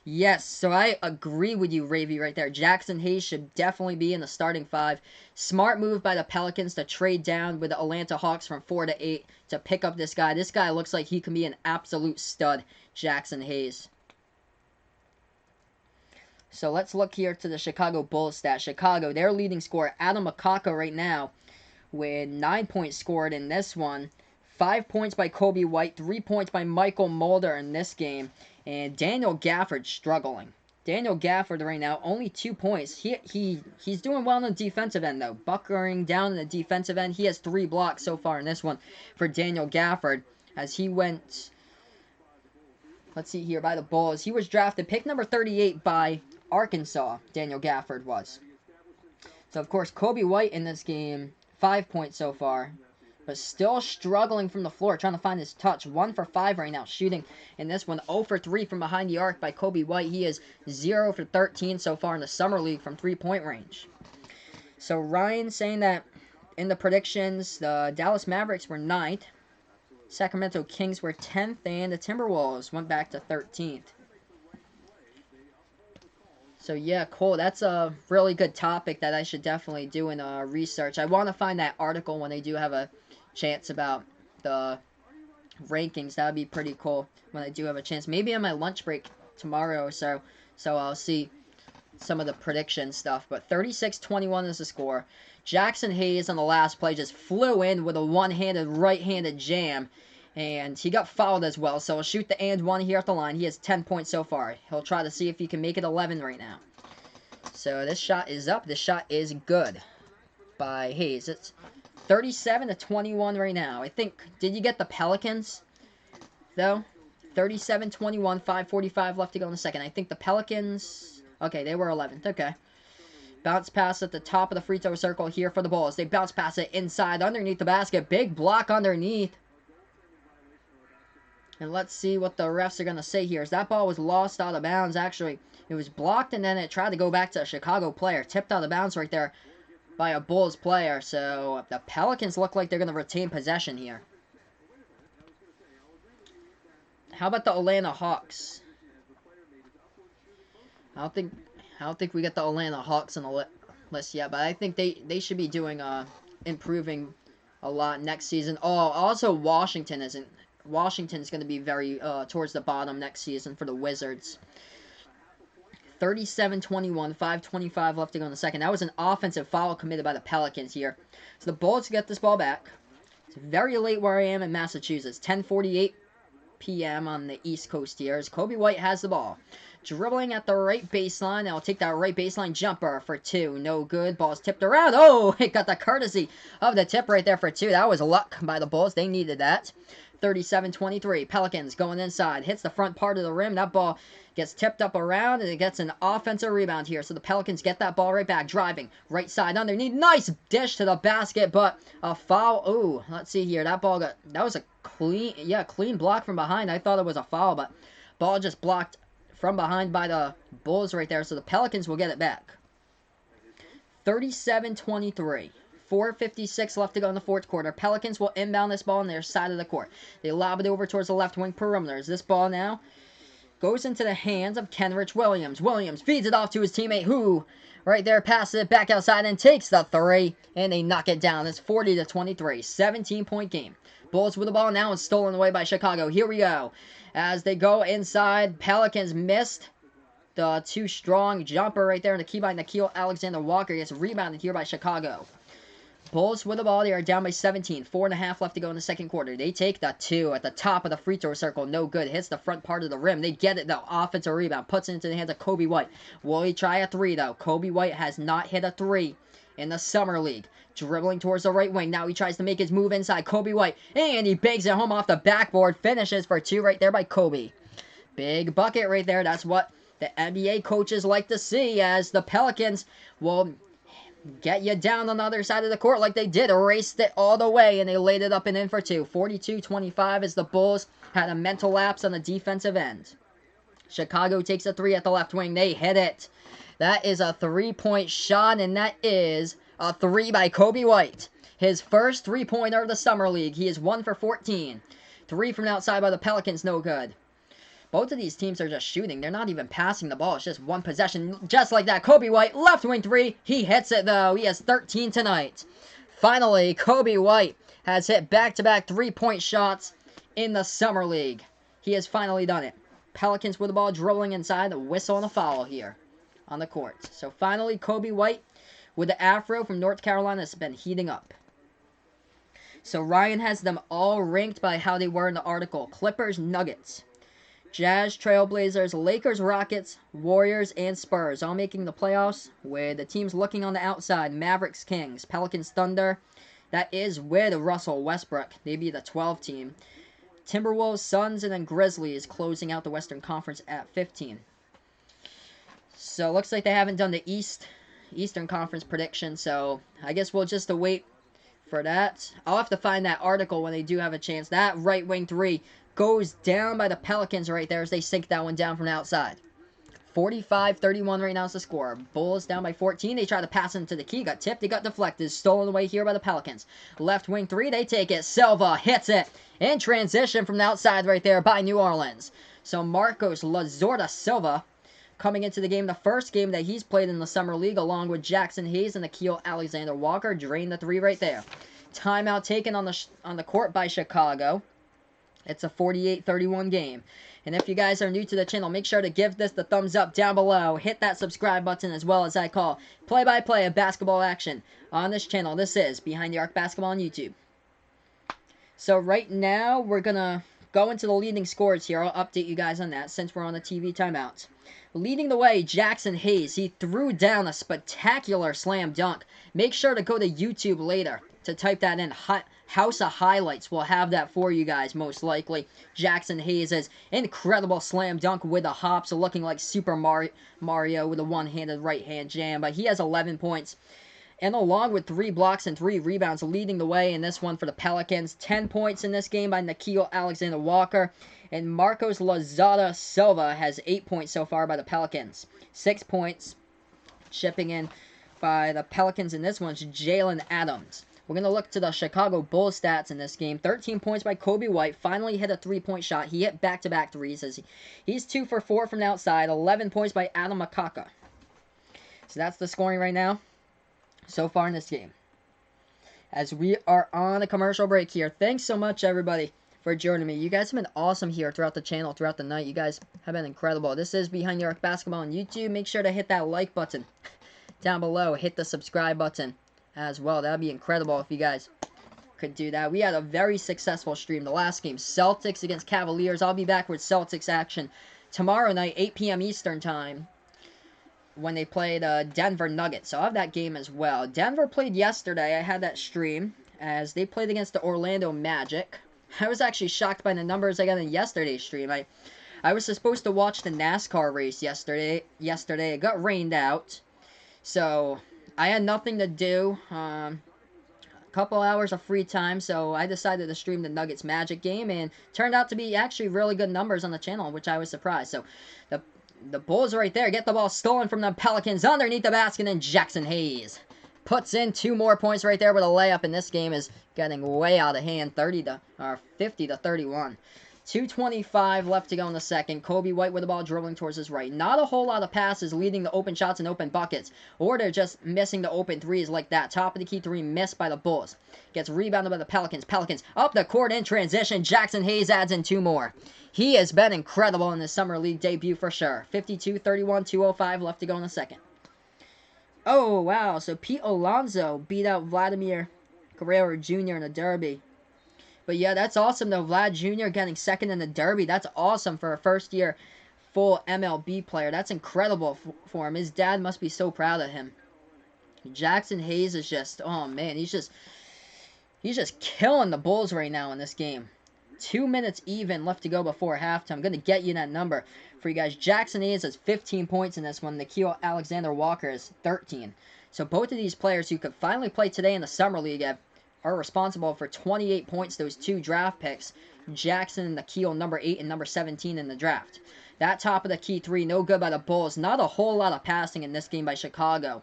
Yes, so I agree with you, Ravy, right there. Jackson Hayes should definitely be in the starting 5. Smart move by the Pelicans to trade down with the Atlanta Hawks from 4 to 8 to pick up this guy. This guy looks like he can be an absolute stud, Jackson Hayes. So let's look here to the Chicago Bulls stat. Chicago, their leading scorer, Adam Akaka right now, with 9 points scored in this one. 5 points by Kobe White, 3 points by Michael Mulder in this game. And Daniel Gafford struggling. Daniel Gafford right now, only 2 points. He's doing well on the defensive end, though. Buckering down in the defensive end. He has 3 blocks so far in this one for Daniel Gafford. as he went, let's see here, by the Bulls. He was drafted pick number 38 by Arkansas, Daniel Gafford was. So, of course, Kobe White in this game, 5 points so far, but still struggling from the floor, trying to find his touch. 1 for 5 right now, shooting in this one. 0 for 3 from behind the arc by Kobe White. He is 0 for 13 so far in the Summer League from three-point range. So, Ryan saying that in the predictions, the Dallas Mavericks were 9th, Sacramento Kings were 10th, and the Timberwolves went back to 13th. So yeah, cool. That's a really good topic that I should definitely do in research. I want to find that article when they do have a chance about the rankings. That would be pretty cool when I do have a chance. Maybe on my lunch break tomorrow or so. So I'll see some of the prediction stuff. But 36-21 is the score. Jackson Hayes on the last play just flew in with a one-handed, right-handed jam. And he got fouled as well, so he'll shoot the and one here at the line. He has 10 points so far. He'll try to see if he can make it 11 right now. So this shot is up. This shot is good by Hayes. It's 37-21 right now. I think, did you get the Pelicans, though? 37-21, 5:45 left to go in the second. I think the Pelicans, okay, they were 11th. Okay. Bounce pass at the top of the free throw circle here for the Bulls. They bounce pass it inside, underneath the basket. Big block underneath. And let's see what the refs are going to say here. As that ball was lost out of bounds, actually. It was blocked, and then it tried to go back to a Chicago player. Tipped out of bounds right there by a Bulls player. So the Pelicans look like they're going to retain possession here. How about the Atlanta Hawks? I don't think we get the Atlanta Hawks on the list yet, but I think they should be doing improving a lot next season. Oh, also Washington isn't. Washington's going to be very towards the bottom next season for the Wizards. 37-21, 5:25 left to go in the second. That was an offensive foul committed by the Pelicans here. So the Bulls get this ball back. It's very late where I am in Massachusetts. 10:48 p.m. on the East Coast here as Kobe White has the ball. Dribbling at the right baseline. And I'll take that right baseline jumper for 2. No good. Ball's tipped around. Oh, it got the courtesy of the tip right there for 2. That was luck by the Bulls. They needed that. 37-23. Pelicans going inside. Hits the front part of the rim. That ball gets tipped up around, and it gets an offensive rebound here. So the Pelicans get that ball right back. Driving. Right side underneath. Nice dish to the basket, but a foul. Ooh, let's see here. That ball got... That was a clean block from behind. I thought it was a foul, but ball just blocked from behind by the Bulls right there. So the Pelicans will get it back. 37-23. 4:56 left to go in the fourth quarter. Pelicans will inbound this ball on their side of the court. They lob it over towards the left wing perimeters. This ball now goes into the hands of Kenrich Williams. Williams feeds it off to his teammate, who right there passes it back outside and takes the 3. And they knock it down. It's 40-23. 17-point game. Bulls with the ball now and stolen away by Chicago. Here we go. As they go inside, Pelicans missed the too strong jumper right there in the key by Nickeil Alexander-Walker. Gets rebounded here by Chicago. Bulls with the ball. They are down by 17. 4.5 left to go in the second quarter. They take the 2 at the top of the free throw circle. No good. Hits the front part of the rim. They get it, though. Offensive rebound. Puts it into the hands of Kobe White. Will he try a 3, though? Kobe White has not hit a 3 in the Summer League. Dribbling towards the right wing. Now he tries to make his move inside. Kobe White. And he bangs it home off the backboard. Finishes for 2 right there by Kobe. Big bucket right there. That's what the NBA coaches like to see, as the Pelicans will get you down on the other side of the court like they did. Erased it all the way, and they laid it up and in for 2. 42-25 as the Bulls had a mental lapse on the defensive end. Chicago takes a 3 at the left wing. They hit it. That is a 3-point shot, and that is a 3 by Kobe White. His first 3-pointer of the Summer League. He is 1 for 14. 3 from outside by the Pelicans, no good. Both of these teams are just shooting. They're not even passing the ball. It's just one possession. Just like that. Kobe White, left wing 3. He hits it, though. He has 13 tonight. Finally, Kobe White has hit back-to-back 3-point shots in the Summer League. He has finally done it. Pelicans with the ball dribbling inside. A whistle and a foul here on the court. So finally, Kobe White with the afro from North Carolina has been heating up. So Ryan has them all ranked by how they were in the article. Clippers, Nuggets, Jazz, Trailblazers, Lakers, Rockets, Warriors, and Spurs all making the playoffs, with the teams looking on the outside. Mavericks, Kings, Pelicans, Thunder. That is with Russell Westbrook. They'd be the 12 team. Timberwolves, Suns, and then Grizzlies closing out the Western Conference at 15. So looks like they haven't done the Eastern Conference prediction, so I guess we'll just await for that. I'll have to find that article when they do have a chance. That right wing three goes down by the Pelicans right there as they sink that one down from the outside. 45-31 right now is the score. Bulls down by 14. They try to pass into the key. Got tipped. They got deflected. Stolen away here by the Pelicans. Left wing three. They take it. Silva hits it. In transition from the outside right there by New Orleans. So Marcos Lazorda Silva coming into the game. The first game that he's played in the Summer League along with Jackson Hayes and Nikhil Alexander-Walker. Drained the three right there. Timeout taken on the court by Chicago. It's a 48-31 game. And if you guys are new to the channel, make sure to give this the thumbs up down below. Hit that subscribe button as well as I call play-by-play of basketball action on this channel. This is Behind the Arc Basketball on YouTube. So right now, we're going to go into the leading scores here. I'll update you guys on that since we're on the TV timeout. Leading the way, Jackson Hayes. He threw down a spectacular slam dunk. Make sure to go to YouTube later to type that in. House of Highlights will have that for you guys, most likely. Jackson Hayes' incredible slam dunk with the hops, looking like Super Mario with a one-handed right-hand jam. But he has 11 points. And along with 3 blocks and 3 rebounds, leading the way in this one for the Pelicans. 10 points in this game by Nikhil Alexander-Walker. And Marcos Lazada Silva has 8 points so far by the Pelicans. 6 points chipping in by the Pelicans in this one is Jalen Adams. We're going to look to the Chicago Bulls stats in this game. 13 points by Kobe White. Finally hit a three-point shot. He hit back-to-back threes. He's 2 for 4 from the outside. 11 points by Adam Makaka. So that's the scoring right now so far in this game. As we are on a commercial break here. Thanks so much, everybody, for joining me. You guys have been awesome here throughout the channel, throughout the night. You guys have been incredible. This is Behind the Arc Basketball on YouTube. Make sure to hit that like button down below. Hit the subscribe button as well. That would be incredible if you guys could do that. We had a very successful stream. The last game, Celtics against Cavaliers. I'll be back with Celtics action tomorrow night, 8 p.m. Eastern time, when they play the Denver Nuggets. So I'll have that game as well. Denver played yesterday. I had that stream as they played against the Orlando Magic. I was actually shocked by the numbers I got in yesterday's stream. I was supposed to watch the NASCAR race yesterday. It got rained out. So I had nothing to do, a couple hours of free time, so I decided to stream the Nuggets Magic game, and turned out to be actually really good numbers on the channel, which I was surprised. So the Bulls right there get the ball stolen from the Pelicans underneath the basket, and Jackson Hayes puts in 2 more points right there with a layup, and this game is getting way out of hand, 50-31. 2:25 left to go in the second. Kobe White with the ball dribbling towards his right. Not a whole lot of passes leading to open shots and open buckets. Or they're just missing the open threes like that. Top of the key three missed by the Bulls. Gets rebounded by the Pelicans. Pelicans up the court in transition. Jackson Hayes adds in 2 more. He has been incredible in his Summer League debut for sure. 52-31, 2:05 left to go in the second. Oh, wow. So Pete Alonso beat out Vladimir Guerrero Jr. in the Derby. But yeah, that's awesome though. Vlad Jr. getting second in the Derby. That's awesome for a first-year full MLB player. That's incredible for him. His dad must be so proud of him. Jackson Hayes is just, oh man, he's just killing the Bulls right now in this game. 2 minutes even left to go before halftime. I'm going to get you that number for you guys. Jackson Hayes has 15 points in this one. Nikhil Alexander-Walker is 13. So both of these players who could finally play today in the Summer League are responsible for 28 points, those 2 draft picks. Jackson and Nikhil, number 8 and number 17 in the draft. That top of the key 3, no good by the Bulls. Not a whole lot of passing in this game by Chicago.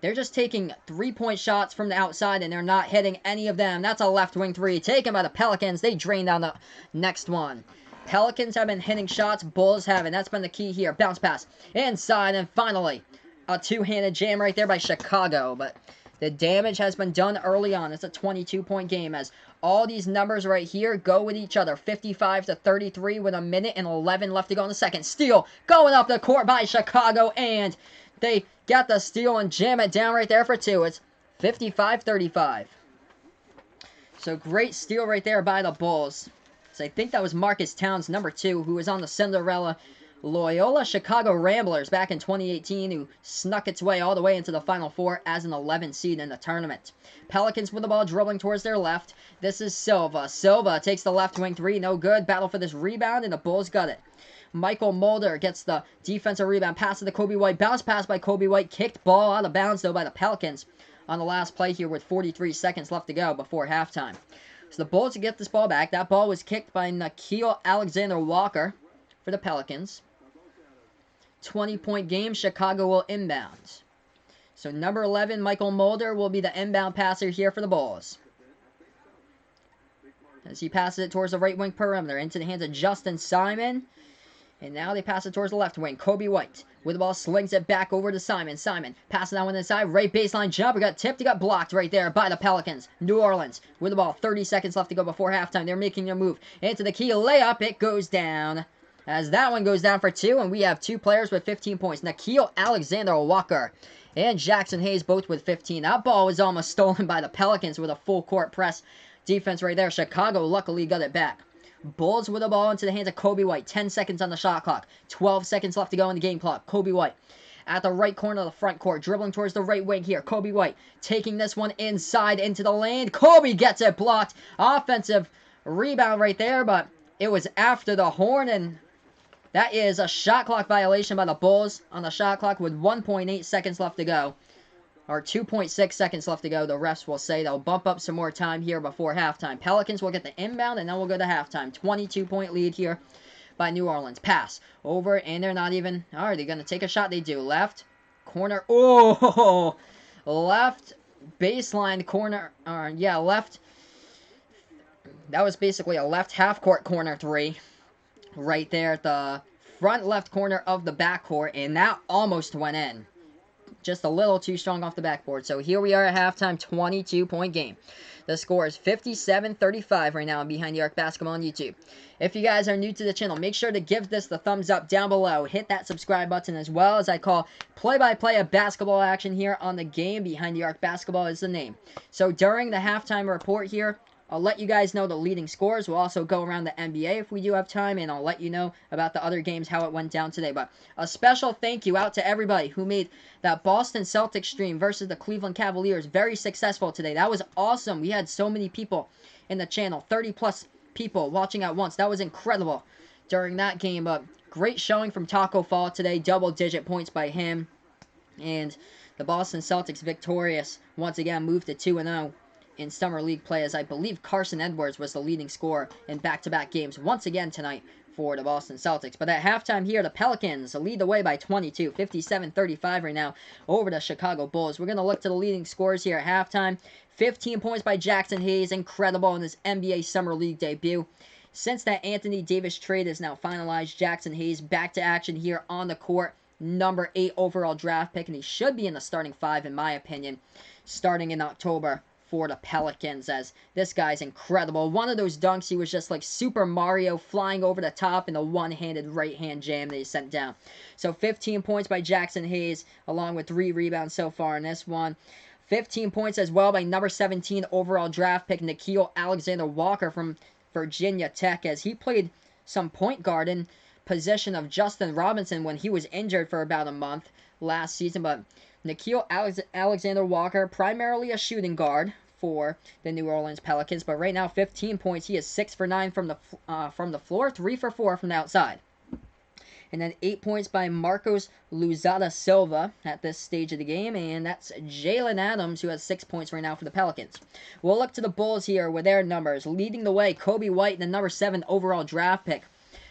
They're just taking 3-point shots from the outside, and they're not hitting any of them. That's a left wing 3 taken by the Pelicans. They drain down the next one. Pelicans have been hitting shots. Bulls haven't. That's been the key here. Bounce pass inside, and finally, a 2-handed jam right there by Chicago. But the damage has been done early on. It's a 22-point game as all these numbers right here go with each other. 55-33 with 1 minute and 11 left to go in the second. Steal going up the court by Chicago, and they got the steal and jam it down right there for 2. It's 55-35. So great steal right there by the Bulls. So I think that was Marcus Towns, number 2, who was on the Cinderella Loyola Chicago Ramblers back in 2018, who snuck its way all the way into the Final Four as an 11 seed in the tournament. Pelicans with the ball dribbling towards their left. This is Silva. Silva takes the left wing three. No good. Battle for this rebound, and the Bulls got it. Michael Mulder gets the defensive rebound. Pass to the Kobe White. Bounce pass by Kobe White. Kicked ball out of bounds, though, by the Pelicans on the last play here with 43 seconds left to go before halftime. So the Bulls get this ball back. That ball was kicked by Nickeil Alexander-Walker for the Pelicans. 20-point game. Chicago will inbound. So number 11, Michael Mulder, will be the inbound passer here for the Bulls. As he passes it towards the right wing perimeter into the hands of Justin Simon. And now they pass it towards the left wing. Kobe White with the ball, slings it back over to Simon. Simon passing that one inside. Right baseline jumper. Got tipped. He got blocked right there by the Pelicans. New Orleans with the ball. 30 seconds left to go before halftime. They're making their move into the key layup. It goes down. As that one goes down for two. And we have two players with 15 points. Nickeil Alexander-Walker and Jackson Hayes both with 15. That ball was almost stolen by the Pelicans with a full court press defense right there. Chicago luckily got it back. Bulls with the ball into the hands of Kobe White. 10 seconds on the shot clock. 12 seconds left to go in the game clock. Kobe White at the right corner of the front court. Dribbling towards the right wing here. Kobe White taking this one inside into the lane. Kobe gets it blocked. Offensive rebound right there, but it was after the horn, and that is a shot clock violation by the Bulls on the shot clock with 1.8 seconds left to go. Or 2.6 seconds left to go. The refs will say they'll bump up some more time here before halftime. Pelicans will get the inbound, and then we'll go to halftime. 22-point lead here by New Orleans. Pass over, and they're not even... Are they going to take a shot? They do. Left corner. Oh! Left baseline corner. Left. That was basically a left half-court corner three. Right there at the front left corner of the backcourt, and that almost went in. Just a little too strong off the backboard. So here we are at halftime, 22-point game. The score is 57-35 right now on Behind the Arc Basketball on YouTube. If you guys are new to the channel, make sure to give this the thumbs up down below. Hit that subscribe button as well, as I call play-by-play of basketball action here on the game. Behind the Arc Basketball is the name. So during the halftime report here, I'll let you guys know the leading scores. We'll also go around the NBA if we do have time, and I'll let you know about the other games, how it went down today. But a special thank you out to everybody who made that Boston Celtics stream versus the Cleveland Cavaliers very successful today. That was awesome. We had so many people in the channel, 30-plus people watching at once. That was incredible during that game. But great showing from Taco Fall today, double-digit points by him. And the Boston Celtics victorious once again, moved to 2-0. In Summer League play, as I believe Carson Edwards was the leading scorer in back-to-back games once again tonight for the Boston Celtics. But at halftime here, the Pelicans lead the way by 22, 57-35 right now over the Chicago Bulls. We're going to look to the leading scorers here at halftime. 15 points by Jackson Hayes, incredible in his NBA Summer League debut. Since that Anthony Davis trade is now finalized, Jackson Hayes back to action here on the court. Number 8 overall draft pick, and he should be in the starting 5 in my opinion, starting in October for the Pelicans, as this guy's incredible. One of those dunks, he was just like Super Mario flying over the top in the one-handed right-hand jam that he sent down. So 15 points by Jackson Hayes, along with 3 rebounds so far in this one. 15 points as well by number 17 overall draft pick, Nickeil Alexander-Walker from Virginia Tech, as he played some point guard in position of Justin Robinson when he was injured for about a month last season. But Nickeil Alexander-Walker, primarily a shooting guard for the New Orleans Pelicans, but right now 15 points. He is 6 for 9 from the floor, 3 for 4 from the outside. And then 8 points by Marcos Luzada Silva at this stage of the game, and that's Jalen Adams, who has 6 points right now for the Pelicans. We'll look to the Bulls here with their numbers. Leading the way, Kobe White, the number 7 overall draft pick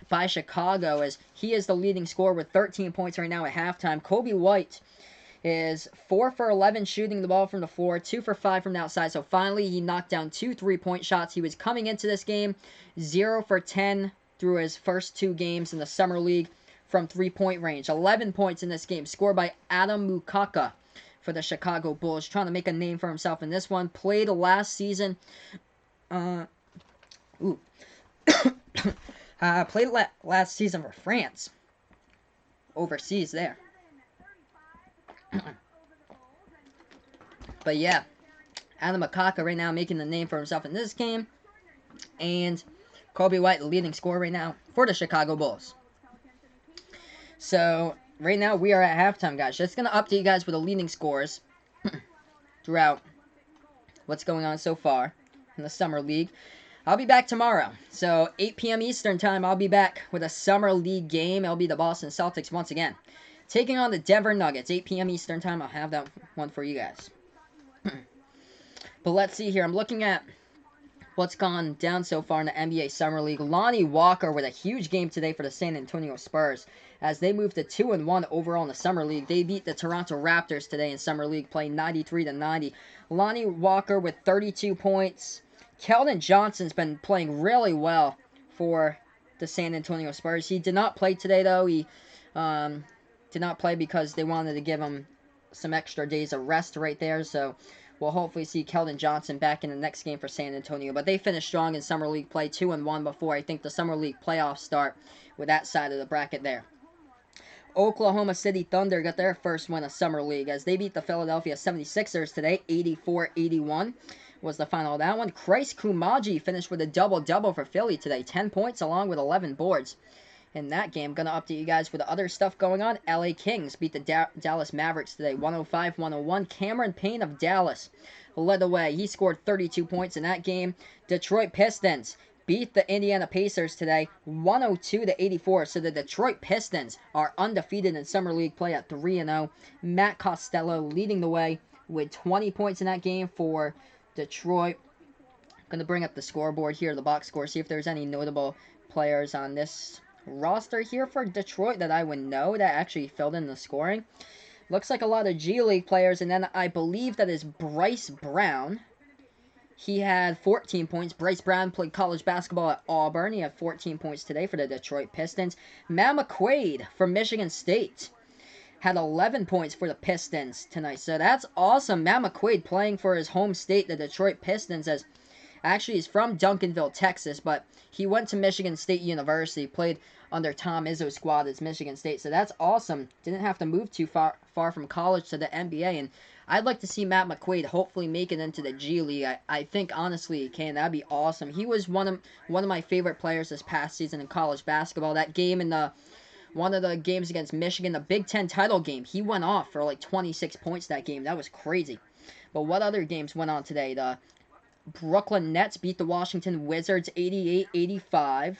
by Chicago, as he is the leading scorer with 13 points right now at halftime. Kobe White is 4 for 11 shooting the ball from the floor, 2 for 5 from the outside. So finally, he knocked down 2 3-point shots. He was coming into this game 0 for 10 through his first 2 games in the Summer League from 3-point range. 11 points in this game, scored by Adam Mukaka for the Chicago Bulls, trying to make a name for himself in this one. Played last season. Played last season for France. Overseas there. But yeah, Adam Mukaka right now making the name for himself in this game. And Kobe White, the leading scorer right now for the Chicago Bulls. So, right now we are at halftime, guys. Just going to update you guys with the leading scores throughout what's going on so far in the Summer League. I'll be back tomorrow. So, 8 p.m. Eastern Time, I'll be back with a Summer League game. It'll be the Boston Celtics once again, taking on the Denver Nuggets. 8 p.m. Eastern Time, I'll have that one for you guys. But let's see here. I'm looking at what's gone down so far in the NBA Summer League. Lonnie Walker with a huge game today for the San Antonio Spurs as they moved to 2-1 overall in the Summer League. They beat the Toronto Raptors today in Summer League, playing 93-90. Lonnie Walker with 32 points. Keldon Johnson's been playing really well for the San Antonio Spurs. He did not play today, though. He did not play because they wanted to give him some extra days of rest right there, so we'll hopefully see Keldon Johnson back in the next game for San Antonio. But they finished strong in Summer League play, 2-1 before I think the Summer League playoffs start with that side of the bracket there. Oklahoma City Thunder got their first win of Summer League as they beat the Philadelphia 76ers today, 84-81 was the final of that one. Christ Kumaji finished with a double-double for Philly today, 10 points along with 11 boards. In that game, going to update you guys with the other stuff going on. LA Kings beat the Dallas Mavericks today, 105-101. Cameron Payne of Dallas led the way. He scored 32 points in that game. Detroit Pistons beat the Indiana Pacers today, 102-84. So the Detroit Pistons are undefeated in Summer League play at 3-0. Matt Costello leading the way with 20 points in that game for Detroit. Going to bring up the scoreboard here, the box score, see if there's any notable players on this roster here for Detroit that I would know that actually filled in the scoring. Looks like a lot of G League players, and then I believe that is Bryce Brown. He had 14 points. Bryce Brown played college basketball at Auburn. He had 14 points today for the Detroit Pistons. Matt McQuaid from Michigan State had 11 points for the Pistons tonight. So that's awesome. Matt McQuaid playing for his home state, the Detroit Pistons, as actually he's from Duncanville, Texas, but he went to Michigan State University, played under Tom Izzo's squad at Michigan State. So that's awesome. Didn't have to move too far from college to the NBA, and I'd like to see Matt McQuaid hopefully make it into the G League. I think honestly he can. That'd be awesome. He was one of my favorite players this past season in college basketball. That game in one of the games against Michigan, the Big Ten title game, he went off for like 26 points that game. That was crazy. But what other games went on today? The Brooklyn Nets beat the Washington Wizards 88-85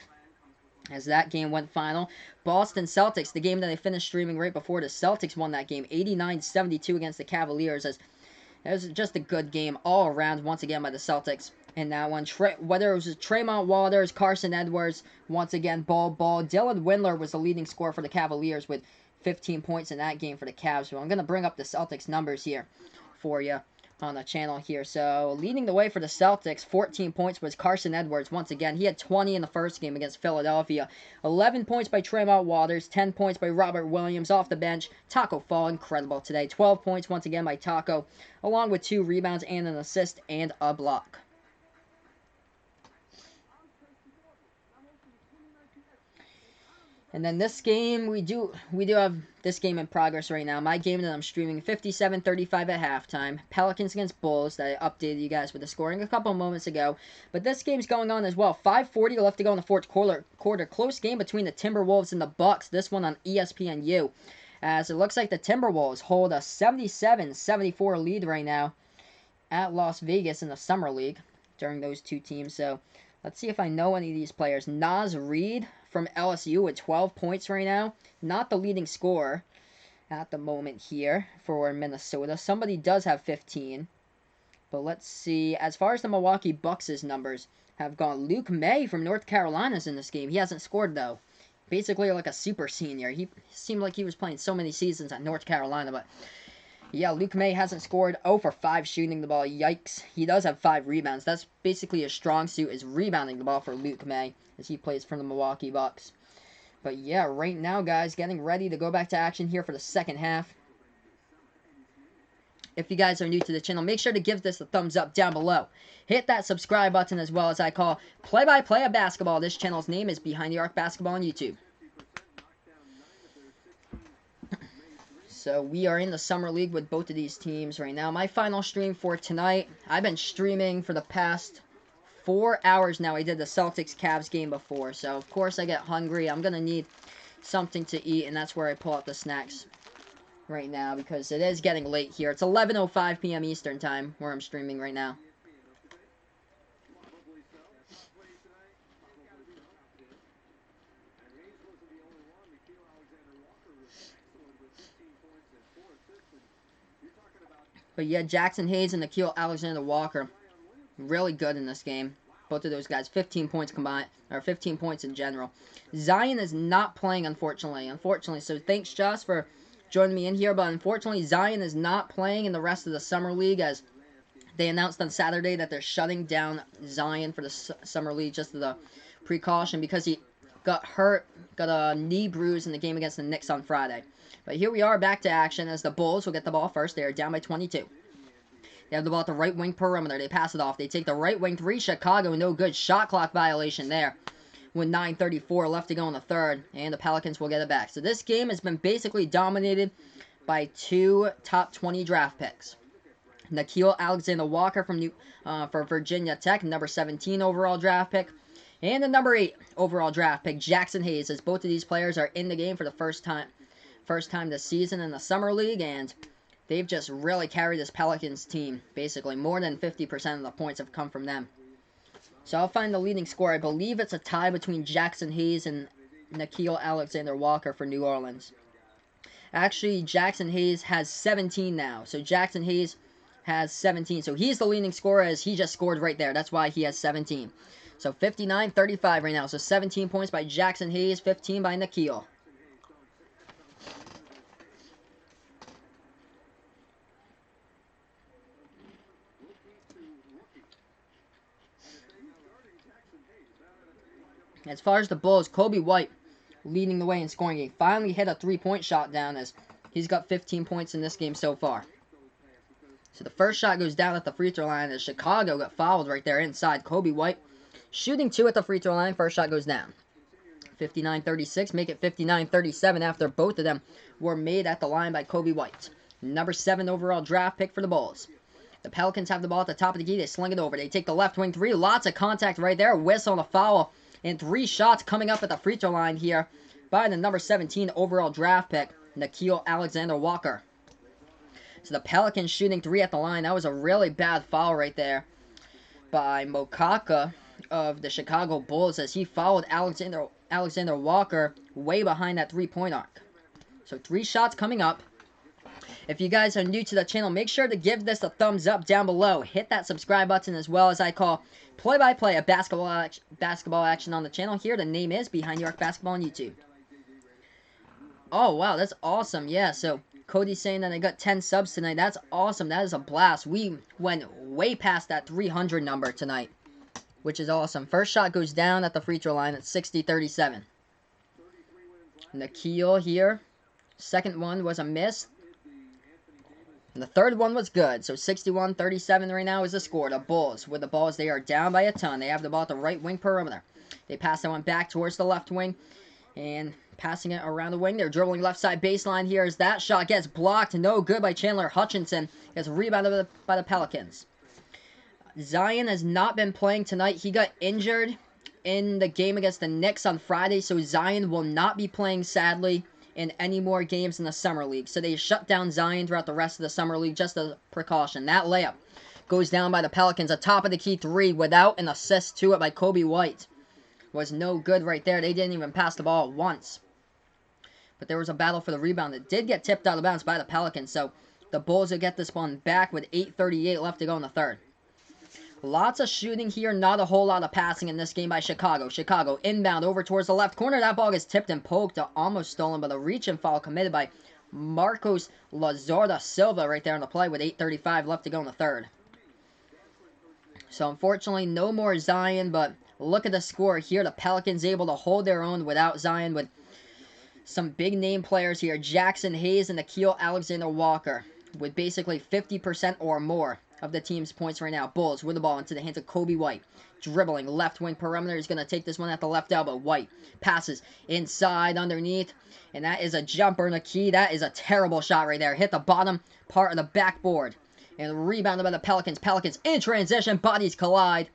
as that game went final. Boston Celtics, the game that they finished streaming right before, the Celtics won that game 89-72 against the Cavaliers. As it was just a good game all around once again by the Celtics in that one. Whether it was Tremont Waters, Carson Edwards, once again, ball. Dylan Windler was the leading scorer for the Cavaliers with 15 points in that game for the Cavs. So I'm going to bring up the Celtics numbers here for you on the channel here. So leading the way for the Celtics, 14 points was Carson Edwards. Once again, he had 20 in the first game against Philadelphia. 11 points by Tremont Waters, 10 points by Robert Williams off the bench. Taco Fall, incredible today. 12 points once again by Taco, along with 2 rebounds and an assist and a block. And then this game, we do have this game in progress right now. My game that I'm streaming, 57-35 at halftime. Pelicans against Bulls, that I updated you guys with the scoring a couple moments ago. But this game's going on as well. 5:40 left to go in the fourth quarter. Close game between the Timberwolves and the Bucks. This one on ESPNU. As it looks like the Timberwolves hold a 77-74 lead right now at Las Vegas in the Summer League during those two teams. So let's see if I know any of these players. Naz Reid from LSU with 12 points right now. Not the leading scorer at the moment here for Minnesota. Somebody does have 15. But let's see. As far as the Milwaukee Bucks' numbers have gone, Luke May from North Carolina's in this game. He hasn't scored, though. Basically like a super senior. He seemed like he was playing so many seasons at North Carolina, but yeah, Luke May hasn't scored. 0 for 5 shooting the ball. Yikes. He does have 5 rebounds. That's basically a strong suit, is rebounding the ball for Luke May as he plays for the Milwaukee Bucks. But yeah, right now, guys, getting ready to go back to action here for the second half. If you guys are new to the channel, make sure to give this a thumbs up down below. Hit that subscribe button as well, as I call play-by-play of basketball. This channel's name is Behind the Arc Basketball on YouTube. So we are in the Summer League with both of these teams right now. My final stream for tonight, I've been streaming for the past 4 hours now. I did the Celtics-Cavs game before, so of course I get hungry. I'm going to need, something to eat, and that's where I pull out the snacks right now because it is getting late here. It's 11:05 p.m. Eastern time where I'm streaming right now. But yeah, Jackson Hayes and Nikhil Alexander-Walker, really good in this game. Both of those guys, 15 points combined, or 15 points in general. Zion is not playing, unfortunately. So thanks, Josh, for joining me in here. But unfortunately, Zion is not playing in the rest of the Summer League, as they announced on Saturday that they're shutting down Zion for the Summer League just as a precaution because he got hurt, got a knee bruise in the game against the Knicks on Friday. But here we are back to action as the Bulls will get the ball first. They are down by 22. They have the ball at the right wing perimeter. They pass it off. They take the right wing three. Chicago, no good. Shot clock violation there. With 9:34 left to go in the third. And the Pelicans will get it back. So this game has been basically dominated by two top 20 draft picks. Nikhil Alexander-Walker for Virginia Tech, number 17 overall draft pick. And the number 8 overall draft pick, Jackson Hayes, as both of these players are in the game for the first time this season in the Summer League, and they've just really carried this Pelicans team, basically. More than 50% of the points have come from them. So I'll find the leading score. I believe it's a tie between Jackson Hayes and Nikhil Alexander-Walker for New Orleans. Actually, Jackson Hayes has 17 now. So Jackson Hayes has 17. So he's the leading scorer as he just scored right there. That's why he has 17. So 59-35 right now. So 17 points by Jackson Hayes, 15 by Nikhil. As far as the Bulls, Kobe White leading the way in scoring. He finally hit a three-point shot down as he's got 15 points in this game so far. So the first shot goes down at the free throw line as Chicago got fouled right there inside. Kobe White shooting two at the free throw line. First shot goes down. 59-36, make it 59-37 after both of them were made at the line by Kobe White. Number 7 overall draft pick for the Bulls. The Pelicans have the ball at the top of the key. They sling it over. They take the left wing three. Lots of contact right there. Whistle on a foul. And 3 shots coming up at the free throw line here by the number 17 overall draft pick, Nikhil Alexander-Walker. So the Pelicans shooting 3 at the line. That was a really bad foul right there by Mokaka of the Chicago Bulls as he fouled Alexander-Walker way behind that 3-point arc. So 3 shots coming up. If you guys are new to the channel, make sure to give this a thumbs up down below. Hit that subscribe button as well as I call play-by-play of basketball action on the channel here. The name is Behind Your Arc Basketball on YouTube. Oh, wow, that's awesome. Yeah, so Cody's saying that I got 10 subs tonight. That's awesome. That is a blast. We went way past that 300 number tonight, which is awesome. First shot goes down at the free throw line at 60-37. Nikhil here. Second one was a miss. And the third one was good. So 61-37 right now is the score. The Bulls with the balls. They are down by a ton. They have the ball at the right wing perimeter. They pass that one back towards the left wing. And passing it around the wing. They're dribbling left side baseline here as that shot gets blocked. No good by Chandler Hutchinson. Gets rebounded by the Pelicans. Zion has not been playing tonight. He got injured in the game against the Knicks on Friday. So Zion will not be playing, sadly, in any more games in the Summer League. So they shut down Zion throughout the rest of the Summer League just as a precaution. That layup goes down by the Pelicans. A top of the key 3 without an assist to it by Kobe White. Was no good right there. They didn't even pass the ball once. But there was a battle for the rebound that did get tipped out of bounds by the Pelicans. So the Bulls will get this one back with 8:38 left to go in the third. Lots of shooting here, not a whole lot of passing in this game by Chicago. Chicago inbound over towards the left corner. That ball gets tipped and poked, almost stolen, but a reach and foul committed by Marcos Lazarda Silva right there on the play with 8:35 left to go in the third. So unfortunately, no more Zion, but look at the score here. The Pelicans able to hold their own without Zion with some big name players here. Jackson Hayes and Nikhil Alexander-Walker with basically 50% or more of the team's points right now. Bulls with the ball into the hands of Kobe White. Dribbling left wing perimeter. He's going to take this one at the left elbow. White passes inside underneath. And that is a jumper in the key. That is a terrible shot right there. Hit the bottom part of the backboard. And rebounded by the Pelicans. Pelicans in transition. Bodies collide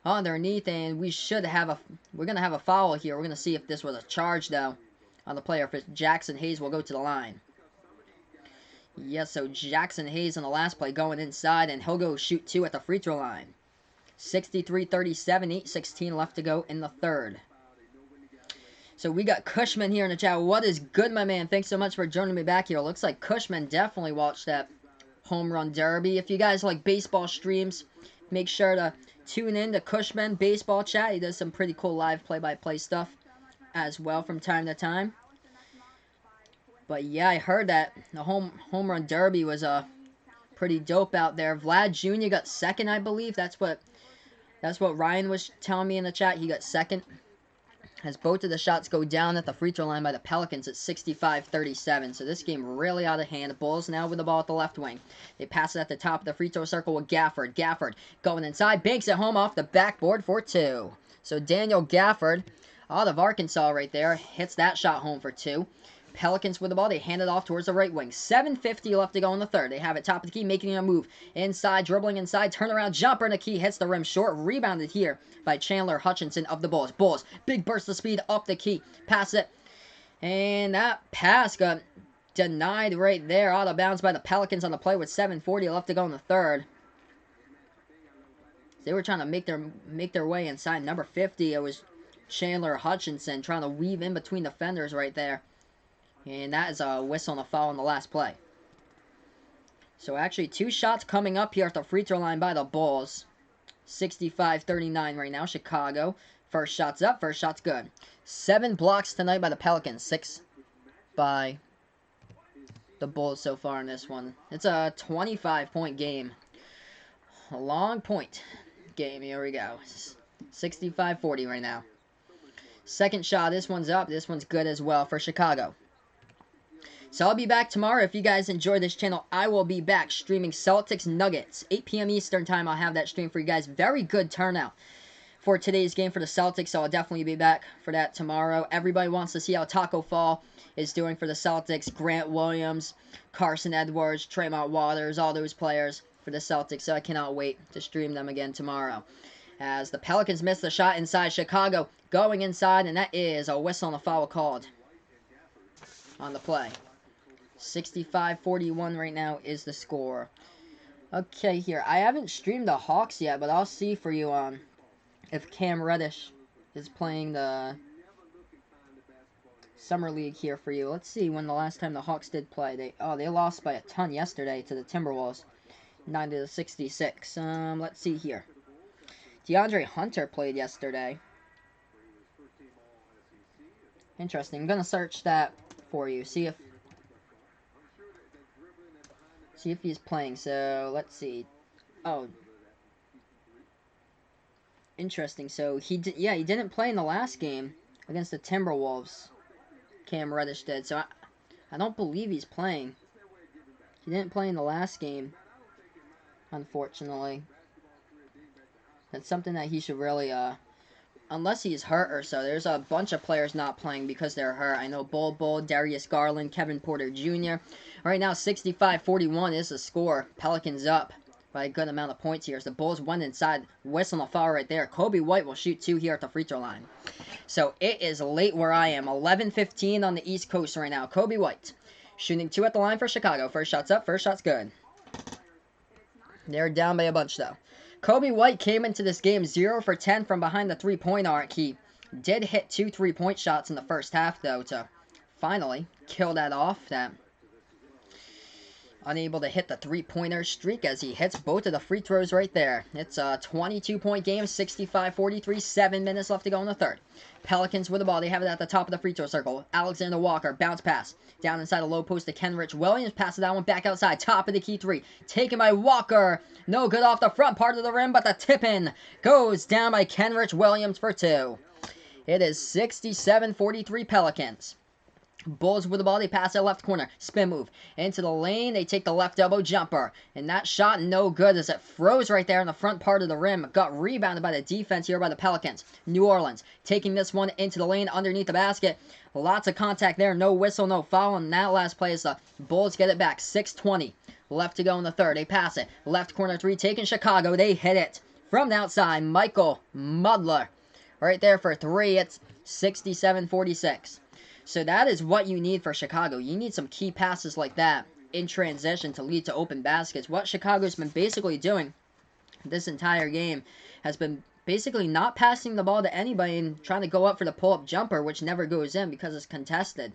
underneath. And we're going to have a foul here. We're going to see if this was a charge though. on the player. For Jackson Hayes will go to the line. Yes, so Jackson Hayes on the last play going inside, and he'll go shoot 2 at the free throw line. 63-37, 8:16 left to go in the third. So we got Cushman here in the chat. What is good, my man? Thanks so much for joining me back here. Looks like Cushman definitely watched that home run derby. If you guys like baseball streams, make sure to tune in to Cushman Baseball Chat. He does some pretty cool live play-by-play stuff as well from time to time. But yeah, I heard that the home run derby was pretty dope out there. Vlad Jr. got second, I believe. That's what Ryan was telling me in the chat. He got second. As both of the shots go down at the free throw line by the Pelicans at 65-37. So this game really out of hand. The Bulls now with the ball at the left wing. They pass it at the top of the free throw circle with Gafford. Gafford going inside. Banks it home off the backboard for 2. So Daniel Gafford out of Arkansas right there. Hits that shot home for 2. Pelicans with the ball. They hand it off towards the right wing. 7:50 left to go in the third. They have it top of the key, making a move. Inside, dribbling inside, turnaround jumper, and the key hits the rim short. Rebounded here by Chandler Hutchinson of the Bulls. Bulls, big burst of speed up the key. Pass it. And that pass got denied right there. Out of bounds by the Pelicans on the play with 7:40 left to go in the third. They were trying to make their way inside. Number 50, it was Chandler Hutchinson trying to weave in between defenders right there. And that is a whistle and a foul on the last play. So actually 2 shots coming up here at the free throw line by the Bulls. 65-39 right now, Chicago. First shot's up, first shot's good. 7 blocks tonight by the Pelicans. 6 by the Bulls so far in this one. It's a 25-point game. A long point game. Here we go. 65-40 right now. Second shot, this one's up. This one's good as well for Chicago. So I'll be back tomorrow. If you guys enjoy this channel, I will be back streaming Celtics Nuggets. 8 p.m. Eastern time, I'll have that stream for you guys. Very good turnout for today's game for the Celtics, so I'll definitely be back for that tomorrow. Everybody wants to see how Taco Fall is doing for the Celtics. Grant Williams, Carson Edwards, Tremont Waters, all those players for the Celtics, so I cannot wait to stream them again tomorrow. As the Pelicans miss the shot inside Chicago, going inside, and that is a whistle and a foul called on the play. 65-41 right now is the score. Okay, here. I haven't streamed the Hawks yet, but I'll see for you if Cam Reddish is playing the Summer League here for you. Let's see when the last time the Hawks did play. They lost by a ton yesterday to the Timberwolves. 90-66. Let's see here. DeAndre Hunter played yesterday. Interesting. I'm going to search that for you. See if he's playing. So, let's see. Oh. Interesting. So, he didn't play in the last game against the Timberwolves. Cam Reddish did. So, I don't believe he's playing. He didn't play in the last game, unfortunately. That's something that he should really, unless he's hurt or so. There's a bunch of players not playing because they're hurt. I know Bull, Darius Garland, Kevin Porter Jr. Right now, 65-41 is the score. Pelicans up by a good amount of points here. As the Bulls went inside, whistle and a foul right there. Kobe White will shoot 2 here at the free throw line. So it is late where I am. 11:15 on the East Coast right now. Kobe White shooting 2 at the line for Chicago. First shot's up, first shot's good. They're down by a bunch though. Kobe White came into this game 0 for 10 from behind the three-point arc. He did hit 2 3-point shots in the first half, though, to finally kill that off. That unable to hit the three-pointer streak as he hits both of the free throws right there. It's a 22-point game, 65-43, 7 minutes left to go in the third. Pelicans with the ball. They have it at the top of the free throw circle. Alexander Walker, bounce pass. Down inside a low post to Kenrich Williams. Passes that one back outside. Top of the key 3. Taken by Walker. No good off the front part of the rim, but the tip-in goes down by Kenrich Williams for 2. It is 67-43 Pelicans. Bulls with the ball. They pass it left corner. Spin move. Into the lane. They take the left elbow jumper. And that shot no good as it froze right there in the front part of the rim. Got rebounded by the defense here by the Pelicans. New Orleans taking this one into the lane underneath the basket. Lots of contact there. No whistle, no foul. And that last play is the Bulls get it back. 6:20 left to go in the third. They pass it. Left corner 3 taking Chicago. They hit it from the outside. Michael Mudler right there for 3. It's 67-46. So that is what you need for Chicago. You need some key passes like that in transition to lead to open baskets. What Chicago's been basically doing this entire game has been basically not passing the ball to anybody and trying to go up for the pull-up jumper, which never goes in because it's contested.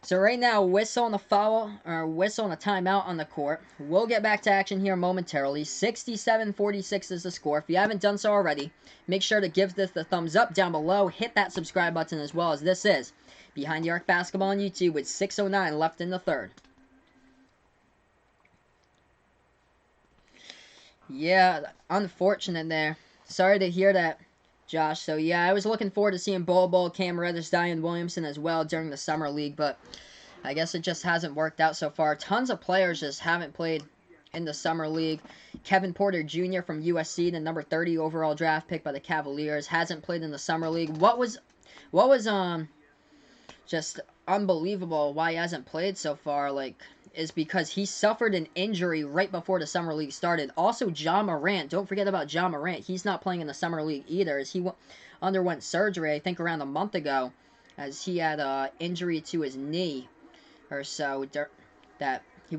So right now, whistle on a foul, or whistle on a timeout on the court. We'll get back to action here momentarily. 67-46 is the score. If you haven't done so already, make sure to give this the thumbs up down below. Hit that subscribe button as well, as this is Behind the Arc Basketball on YouTube with 6:09 left in the third. Yeah, unfortunate there. Sorry to hear that, Josh. So yeah, I was looking forward to seeing Bol, Cam Reddish, Zion Williamson as well during the summer league, but I guess it just hasn't worked out so far. Tons of players just haven't played in the summer league. Kevin Porter Jr. from USC, the number 30 overall draft pick by the Cavaliers, hasn't played in the summer league. What was just unbelievable why he hasn't played so far, is because he suffered an injury right before the summer league started. Also, Ja Morant, don't forget about Ja Morant. He's not playing in the summer league either, as he underwent surgery, I think around a month ago, as he had an injury to his knee or so that he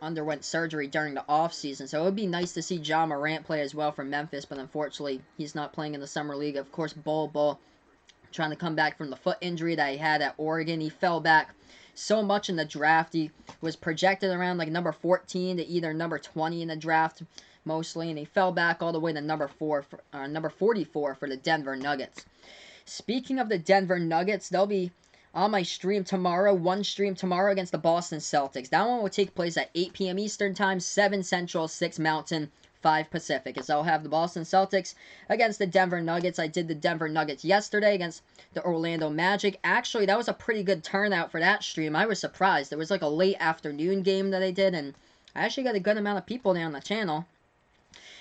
underwent surgery during the off season. So it would be nice to see Ja Morant play as well for Memphis, but unfortunately he's not playing in the summer league. Of course, Bol trying to come back from the foot injury that he had at Oregon. He fell back so much in the draft. He was projected around like number 14 to either number 20 in the draft mostly, and he fell back all the way to number 44 for the Denver Nuggets. Speaking of the Denver Nuggets, they'll be on my stream tomorrow, one stream tomorrow against the Boston Celtics. That one will take place at 8 p.m. Eastern Time, 7 Central, 6 Mountain, 5 Pacific, as I'll have the Boston Celtics against the Denver Nuggets. I did the Denver Nuggets yesterday against the Orlando Magic. Actually, that was a pretty good turnout for that stream. I was surprised. It was like a late afternoon game that I did, and I actually got a good amount of people there on the channel.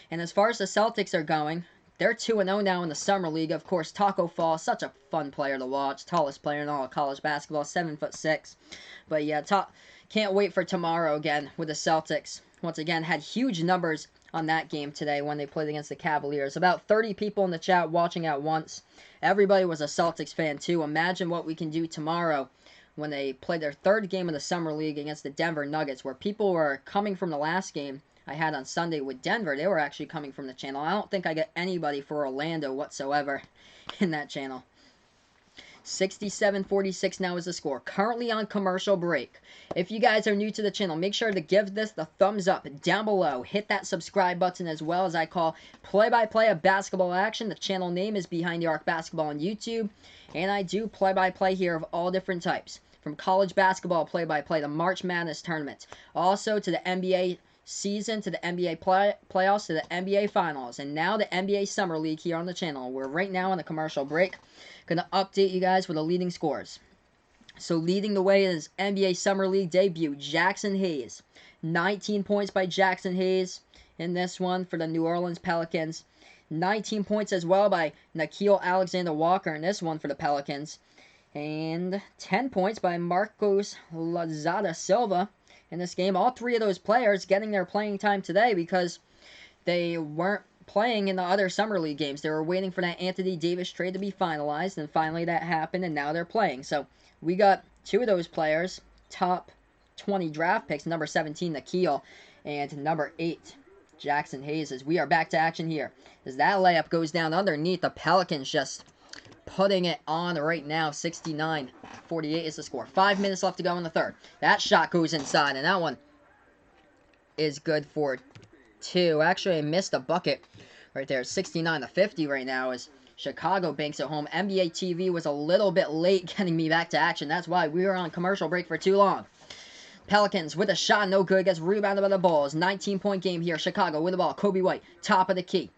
And as far as the Celtics are going, they're 2-0 now in the Summer League. Of course, Taco Fall, such a fun player to watch. Tallest player in all of college basketball, 7'6". But yeah, can't wait for tomorrow again with the Celtics. Once again, had huge numbers on that game today when they played against the Cavaliers. About 30 people in the chat watching at once. Everybody was a Celtics fan too. Imagine what we can do tomorrow when they play their third game of the Summer League against the Denver Nuggets, where people were coming from the last game I had on Sunday with Denver. They were actually coming from the channel. I don't think I got anybody for Orlando whatsoever in that channel. 67-46 now is the score. Currently on commercial break. If you guys are new to the channel, make sure to give this the thumbs up down below. Hit that subscribe button as well, as I call play-by-play of basketball action. The channel name is Behind the Arc Basketball on YouTube. And I do play-by-play here of all different types. From college basketball play-by-play to March Madness tournaments. Also to the NBA season, to the NBA playoffs, to the NBA finals, and now the NBA Summer League here on the channel. We're right now on a commercial break. Gonna update you guys with the leading scores. So leading the way is NBA Summer League debut, Jackson Hayes. 19 points by Jackson Hayes in this one for the New Orleans Pelicans. 19 points as well by Nickeil Alexander-Walker in this one for the Pelicans. And 10 points by Marcos Lozada-Silva in this game. All three of those players getting their playing time today because they weren't playing in the other Summer League games. They were waiting for that Anthony Davis trade to be finalized, and finally that happened, and now they're playing. So we got two of those players, top 20 draft picks, number 17, Nickeil, and number 8, Jackson Hayes, as we are back to action here. As that layup goes down underneath, the Pelicans just putting it on right now. 69-48 is the score. 5 minutes left to go in the third. That shot goes inside, and that one is good for 2. Actually, I missed a bucket right there. 69-50 right now as Chicago banks at home. NBA TV was a little bit late getting me back to action. That's why we were on commercial break for too long. Pelicans with a shot, no good. Gets rebounded by the Bulls. 19-point game here. Chicago with the ball. Kobe White, top of the key.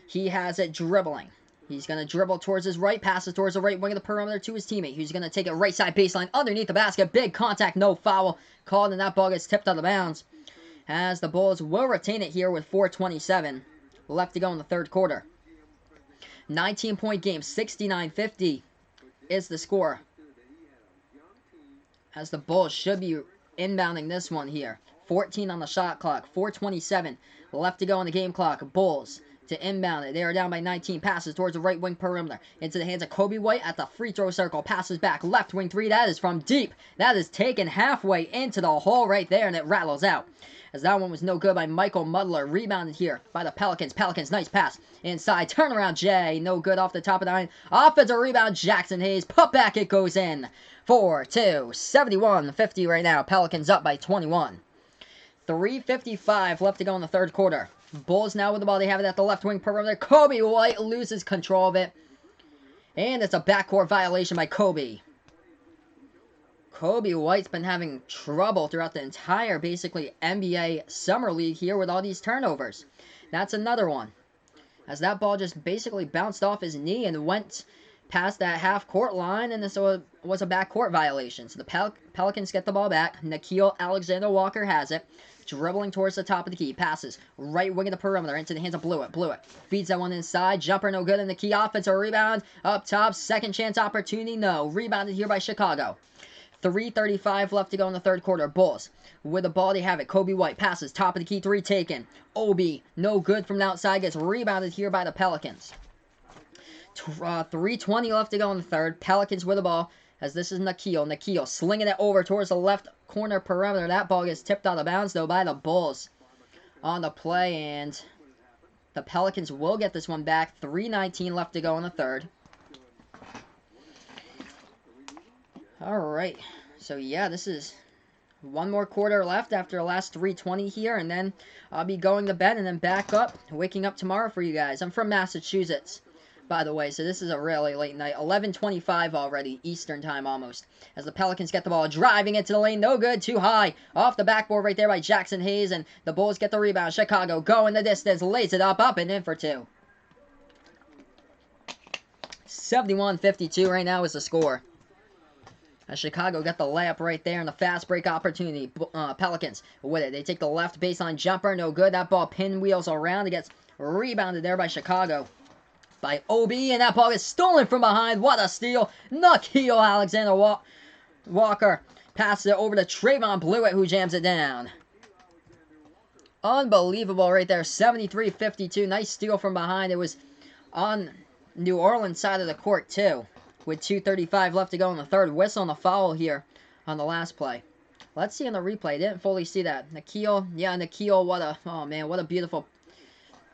He has it dribbling. He's going to dribble towards his right, passes towards the right wing of the perimeter to his teammate, who's going to take it right side baseline underneath the basket. Big contact, no foul called, and that ball gets tipped out of bounds, as the Bulls will retain it here with 4:27 left to go in the third quarter. 19-point game, 69-50 is the score, as the Bulls should be inbounding this one here. 14 on the shot clock, 4:27 left to go on the game clock. Bulls to inbound it. They are down by 19. Passes towards the right wing perimeter. Into the hands of Kobe White at the free throw circle. Passes back. Left wing three. That is from deep. That is taken halfway into the hole right there, and it rattles out. As that one was no good by Michael Mudler. Rebounded here by the Pelicans. Pelicans, nice pass. Inside. Turnaround Jay. No good off the top of the line. Offensive rebound. Jackson Hayes. Put back. It goes in. 4-2. 71-50 right now. Pelicans up by 21. 3:55 left to go in the third quarter. Bulls now with the ball. They have it at the left wing perimeter. Kobe White loses control of it. And it's a backcourt violation by Kobe. Kobe White's been having trouble throughout the entire, basically, NBA Summer League here with all these turnovers. That's another one. As that ball just basically bounced off his knee and went past that half-court line, and this was a backcourt violation. So the Pelicans get the ball back. Nickeil Alexander-Walker has it. Dribbling towards the top of the key. Passes. Right wing of the perimeter into the hands of Blewett. Blewett feeds that one inside. Jumper no good in the key. Offensive rebound. Up top. Second chance opportunity. No. Rebounded here by Chicago. 3:35 left to go in the third quarter. Bulls with the ball. They have it. Kobe White passes. Top of the key. Three taken. Obi. No good from the outside. Gets rebounded here by the Pelicans. 3:20 left to go in the third. Pelicans with the ball. As this is Nickeil. Nickeil slinging it over towards the left corner perimeter. That ball gets tipped out of bounds, though, by the Bulls on the play. And the Pelicans will get this one back. 3:19 left to go in the third. Alright. So, yeah, this is one more quarter left after the last 3:20 here. And then I'll be going to bed and then back up, waking up tomorrow for you guys. I'm from Massachusetts, by the way, so this is a really late night. 11:25 already, Eastern time almost. As the Pelicans get the ball, driving into the lane, no good, too high. Off the backboard right there by Jackson Hayes, and the Bulls get the rebound. Chicago going the distance, lays it up and in for two. 71-52 right now is the score. As Chicago got the layup right there and the fast break opportunity. Pelicans with it. They take the left baseline jumper, no good. That ball pinwheels around. It gets rebounded there by Chicago. By Obi, and that ball is stolen from behind. What a steal. Nickeil Alexander-Walker passes it over to Trayvon Blewett, who jams it down. Unbelievable right there. 73-52. Nice steal from behind. It was on New Orleans side of the court, too. With 2:35 left to go in the third. Whistle on the foul here on the last play. Let's see on the replay. Didn't fully see that. Nickeil, oh man, what a beautiful.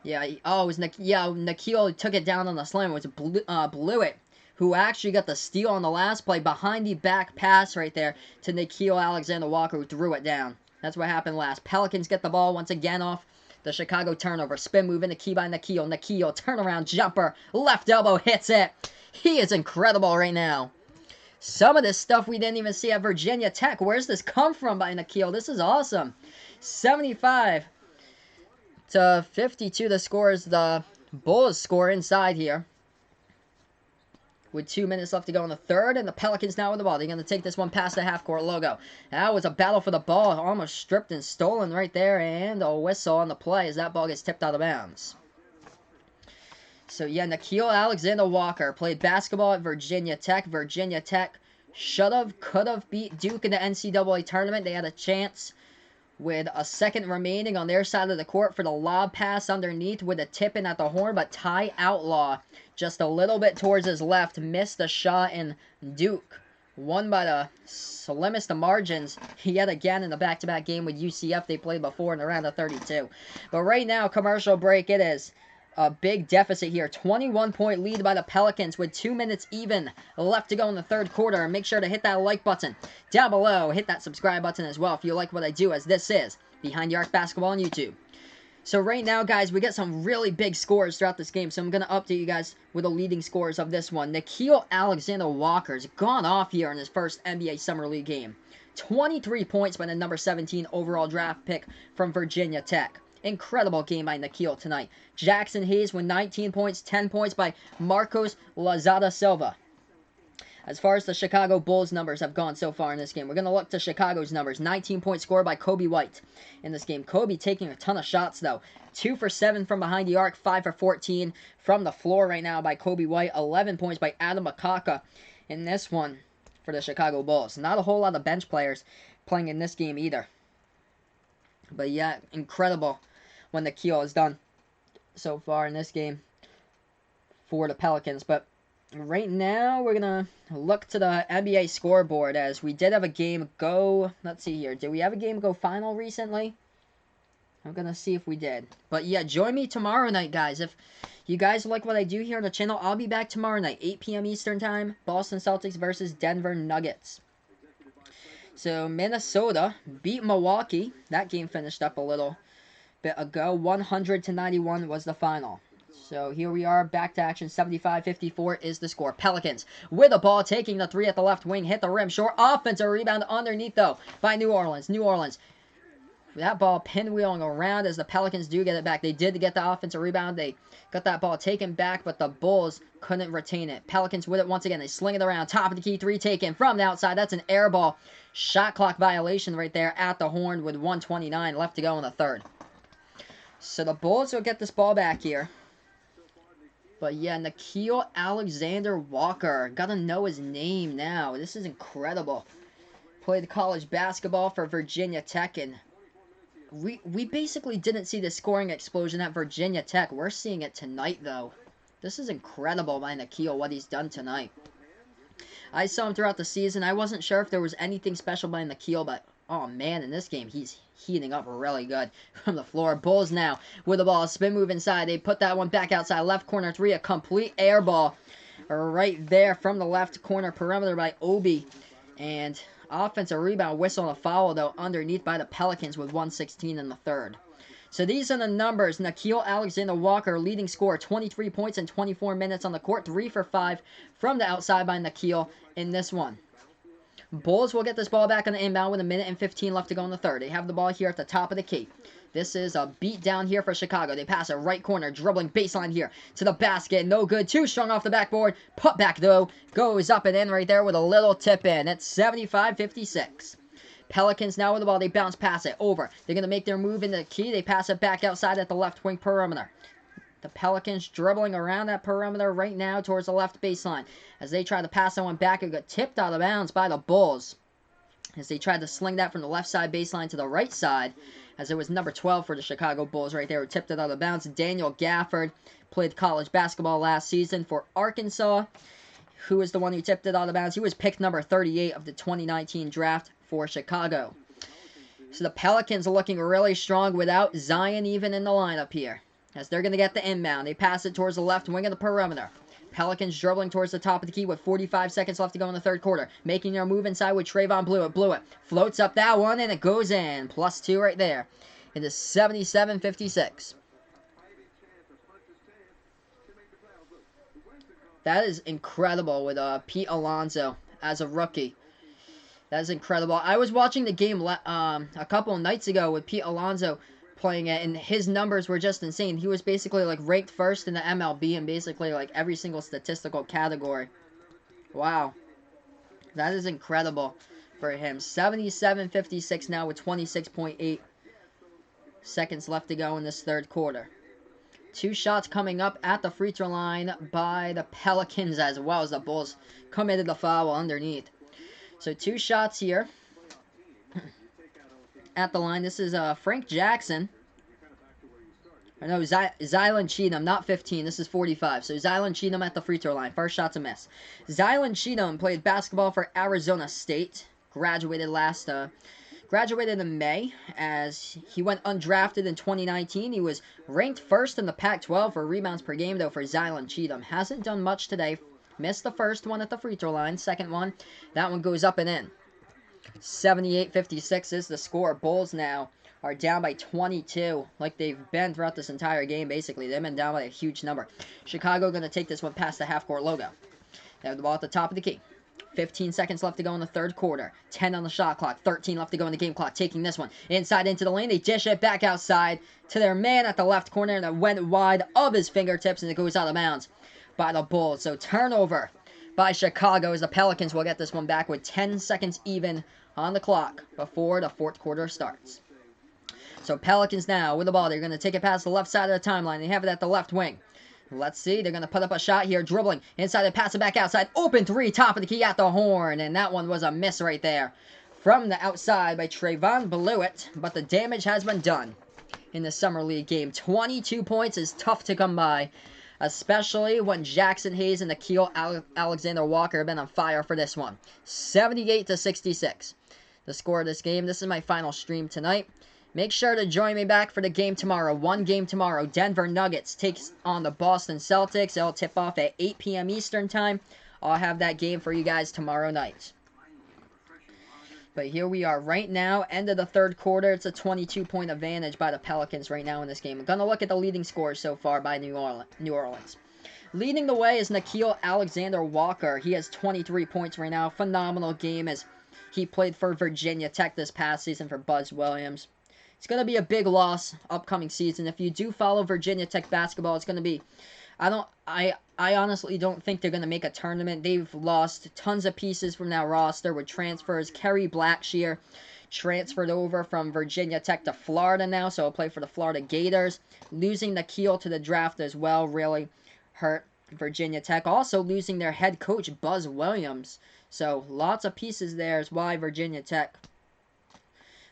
Yeah, it was Nickeil took it down on the slam. It was Blewett who actually got the steal on the last play behind the back pass right there to Nickeil Alexander-Walker, who threw it down. That's what happened last. Pelicans get the ball once again off the Chicago turnover. Spin move in the key by Nickeil. Nickeil, turnaround jumper. Left elbow hits it. He is incredible right now. Some of this stuff we didn't even see at Virginia Tech. Where's this come from by Nickeil? This is awesome. 75-52 the score is the Bulls score inside here. With 2 minutes left to go in the third, and the Pelicans now with the ball. They're going to take this one past the half-court logo. That was a battle for the ball. Almost stripped and stolen right there, and a whistle on the play as that ball gets tipped out of bounds. So, yeah, Nickeil Alexander-Walker played basketball at Virginia Tech. Virginia Tech could have beat Duke in the NCAA tournament. They had a chance with a second remaining on their side of the court for the lob pass underneath with a tip in at the horn. But Ty Outlaw, just a little bit towards his left, missed the shot, and Duke won by the slimmest of margins yet again in the back-to-back game with UCF they played before in the round of 32. But right now, commercial break, it is a big deficit here. 21-point lead by the Pelicans with 2 minutes even left to go in the third quarter. And make sure to hit that like button down below. Hit that subscribe button as well if you like what I do, as this is Behind the Arc Basketball on YouTube. So right now, guys, we get some really big scores throughout this game. So I'm going to update you guys with the leading scores of this one. Nickeil Alexander-Walker's gone off here in his first NBA Summer League game. 23 points by the number 17 overall draft pick from Virginia Tech. Incredible game by Nickeil tonight. Jackson Hayes with 19 points, 10 points by Marcos Lozada Silva. As far as the Chicago Bulls numbers have gone so far in this game, we're going to look to Chicago's numbers. 19-point score by Kobe White in this game. Kobe taking a ton of shots, though. 2 for 7 from behind the arc, 5 for 14 from the floor right now by Kobe White. 11 points by Adam Akaka in this one for the Chicago Bulls. Not a whole lot of bench players playing in this game either. But yeah, incredible when Nickeil is done so far in this game for the Pelicans. But right now, we're going to look to the NBA scoreboard as we did have a game go. Let's see here. Did we have a game go final recently? I'm going to see if we did. But yeah, join me tomorrow night, guys. If you guys like what I do here on the channel, I'll be back tomorrow night, 8 p.m. Eastern Time. Boston Celtics versus Denver Nuggets. So Minnesota beat Milwaukee. That game finished up a little bit ago. 100-91 was the final. So here we are, back to action. 75-54 is the score. Pelicans with the ball, taking the three at the left wing, hit the rim short. Offensive rebound underneath, though, by New Orleans. New Orleans. That ball pinwheeling around as the Pelicans do get it back. They did get the offensive rebound. They got that ball taken back, but the Bulls couldn't retain it. Pelicans with it once again. They sling it around. Top of the key, three taken from the outside. That's an air ball. Shot clock violation right there at the horn with 1:29 left to go in the third. So the Bulls will get this ball back here. But yeah, Nickeil Alexander-Walker. Gotta know his name now. This is incredible. Played college basketball for Virginia Tech, and we basically didn't see the scoring explosion at Virginia Tech. We're seeing it tonight, though. This is incredible by Nickeil, what he's done tonight. I saw him throughout the season. I wasn't sure if there was anything special by Nickeil, but oh man, in this game, he's heating up really good from the floor. Bulls now with the ball. Spin move inside. They put that one back outside. Left corner three. A complete air ball right there from the left corner perimeter by Obi. And offensive rebound, whistle and a foul, though, underneath by the Pelicans with 1:16 in the third. So these are the numbers. Nickeil Alexander-Walker, leading scorer, 23 points in 24 minutes on the court. 3 for 5 from the outside by Nickeil in this one. Bulls will get this ball back on the inbound with 1:15 left to go in the third. They have the ball here at the top of the key. This is a beat down here for Chicago. They pass it right corner, dribbling baseline here to the basket. No good. Too strong off the backboard. Put back, though. Goes up and in right there with a little tip in. It's 75-56. Pelicans now with the ball. They bounce pass it over. They're going to make their move into the key. They pass it back outside at the left wing perimeter. The Pelicans dribbling around that perimeter right now towards the left baseline. As they try to pass that one back, it got tipped out of bounds by the Bulls. As they tried to sling that from the left side baseline to the right side. As it was number 12 for the Chicago Bulls right there, who tipped it out of bounds. Daniel Gafford played college basketball last season for Arkansas. Who is the one who tipped it out of bounds? He was picked number 38 of the 2019 draft for Chicago. So the Pelicans are looking really strong without Zion even in the lineup here. As they're going to get the inbound. They pass it towards the left wing of the perimeter. Pelicans dribbling towards the top of the key with 45 seconds left to go in the third quarter. Making their move inside with Trayvon Blewett. Floats up that one, and it goes in. +2 right there. It is 77-56. That is incredible with Pete Alonso as a rookie. That is incredible. I was watching the game a couple of nights ago with Pete Alonso playing it, and his numbers were just insane. He was basically like ranked first in the MLB in basically like every single statistical category. Wow. That is incredible for him. 77-56 now with 26.8 seconds left to go in this third quarter. 2 shots coming up at the free throw line by the Pelicans as well as the Bulls committed the foul underneath. So 2 shots here at the line. This is Frank Jackson. I know Zylan Cheatham, not 15. This is 45. So Zylan Cheatham at the free throw line. First shot's a miss. Zylan Cheatham played basketball for Arizona State. Graduated in May as he went undrafted in 2019. He was ranked first in the Pac-12 for rebounds per game, though, for Zylan Cheatham. Hasn't done much today. Missed the first one at the free throw line. Second one, that one goes up and in. 78-56 is the score. Bulls now are down by 22, like they've been throughout this entire game, basically. They've been down by a huge number. Chicago going to take this one past the half-court logo. They have the ball at the top of the key. 15 seconds left to go in the third quarter. 10 on the shot clock. 13 left to go in the game clock. Taking this one inside into the lane. They dish it back outside to their man at the left corner, and it went wide of his fingertips, and it goes out of bounds by the Bulls. So turnover by Chicago as the Pelicans will get this one back with 10 seconds even on the clock before the fourth quarter starts. So Pelicans now with the ball. They're going to take it past the left side of the timeline. They have it at the left wing. Let's see. They're going to put up a shot here. Dribbling inside and pass it back outside. Open three. Top of the key at the horn. And that one was a miss right there from the outside by Trayvon Blewett. But the damage has been done. in the Summer League game. 22 points is tough to come by, especially when Jackson Hayes and Nikhil Alexander Walker have been on fire for this one. 78-66. The score of this game. This is my final stream tonight. Make sure to join me back for the game tomorrow. One game tomorrow. Denver Nuggets takes on the Boston Celtics. It'll tip off at 8 p.m. Eastern Time. I'll have that game for you guys tomorrow night. But here we are right now, end of the third quarter. It's a 22-point advantage by the Pelicans right now in this game. I'm going to look at the leading scores so far by New Orleans. Leading the way is Nikhil Alexander Walker. He has 23 points right now. Phenomenal game as he played for Virginia Tech this past season for Buzz Williams. It's going to be a big loss upcoming season. If you do follow Virginia Tech basketball, it's going to be... I honestly don't think they're going to make a tournament. They've lost tons of pieces from that roster with transfers. Kerry Blackshear transferred over from Virginia Tech to Florida now, so he'll play for the Florida Gators. Losing Nikhil to the draft as well really hurt Virginia Tech. Also losing their head coach, Buzz Williams. So lots of pieces there is why Virginia Tech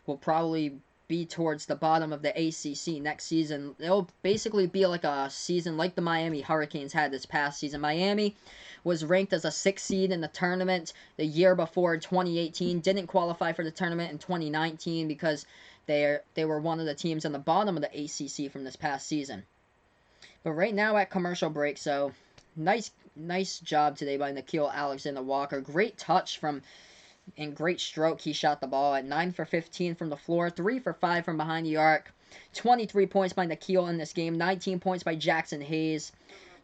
will probably be towards the bottom of the ACC next season. It'll basically be like a season like the Miami Hurricanes had this past season. Miami was ranked as a 6th seed in the tournament the year before, 2018. Didn't qualify for the tournament in 2019 because they were one of the teams on the bottom of the ACC from this past season. But right now at commercial break, so nice job today by Nikhil Alexander Walker. Great touch and great stroke. He shot the ball at 9 for 15 from the floor, 3 for 5 from behind the arc. 23 points by Nikhil in this game, 19 points by Jackson Hayes.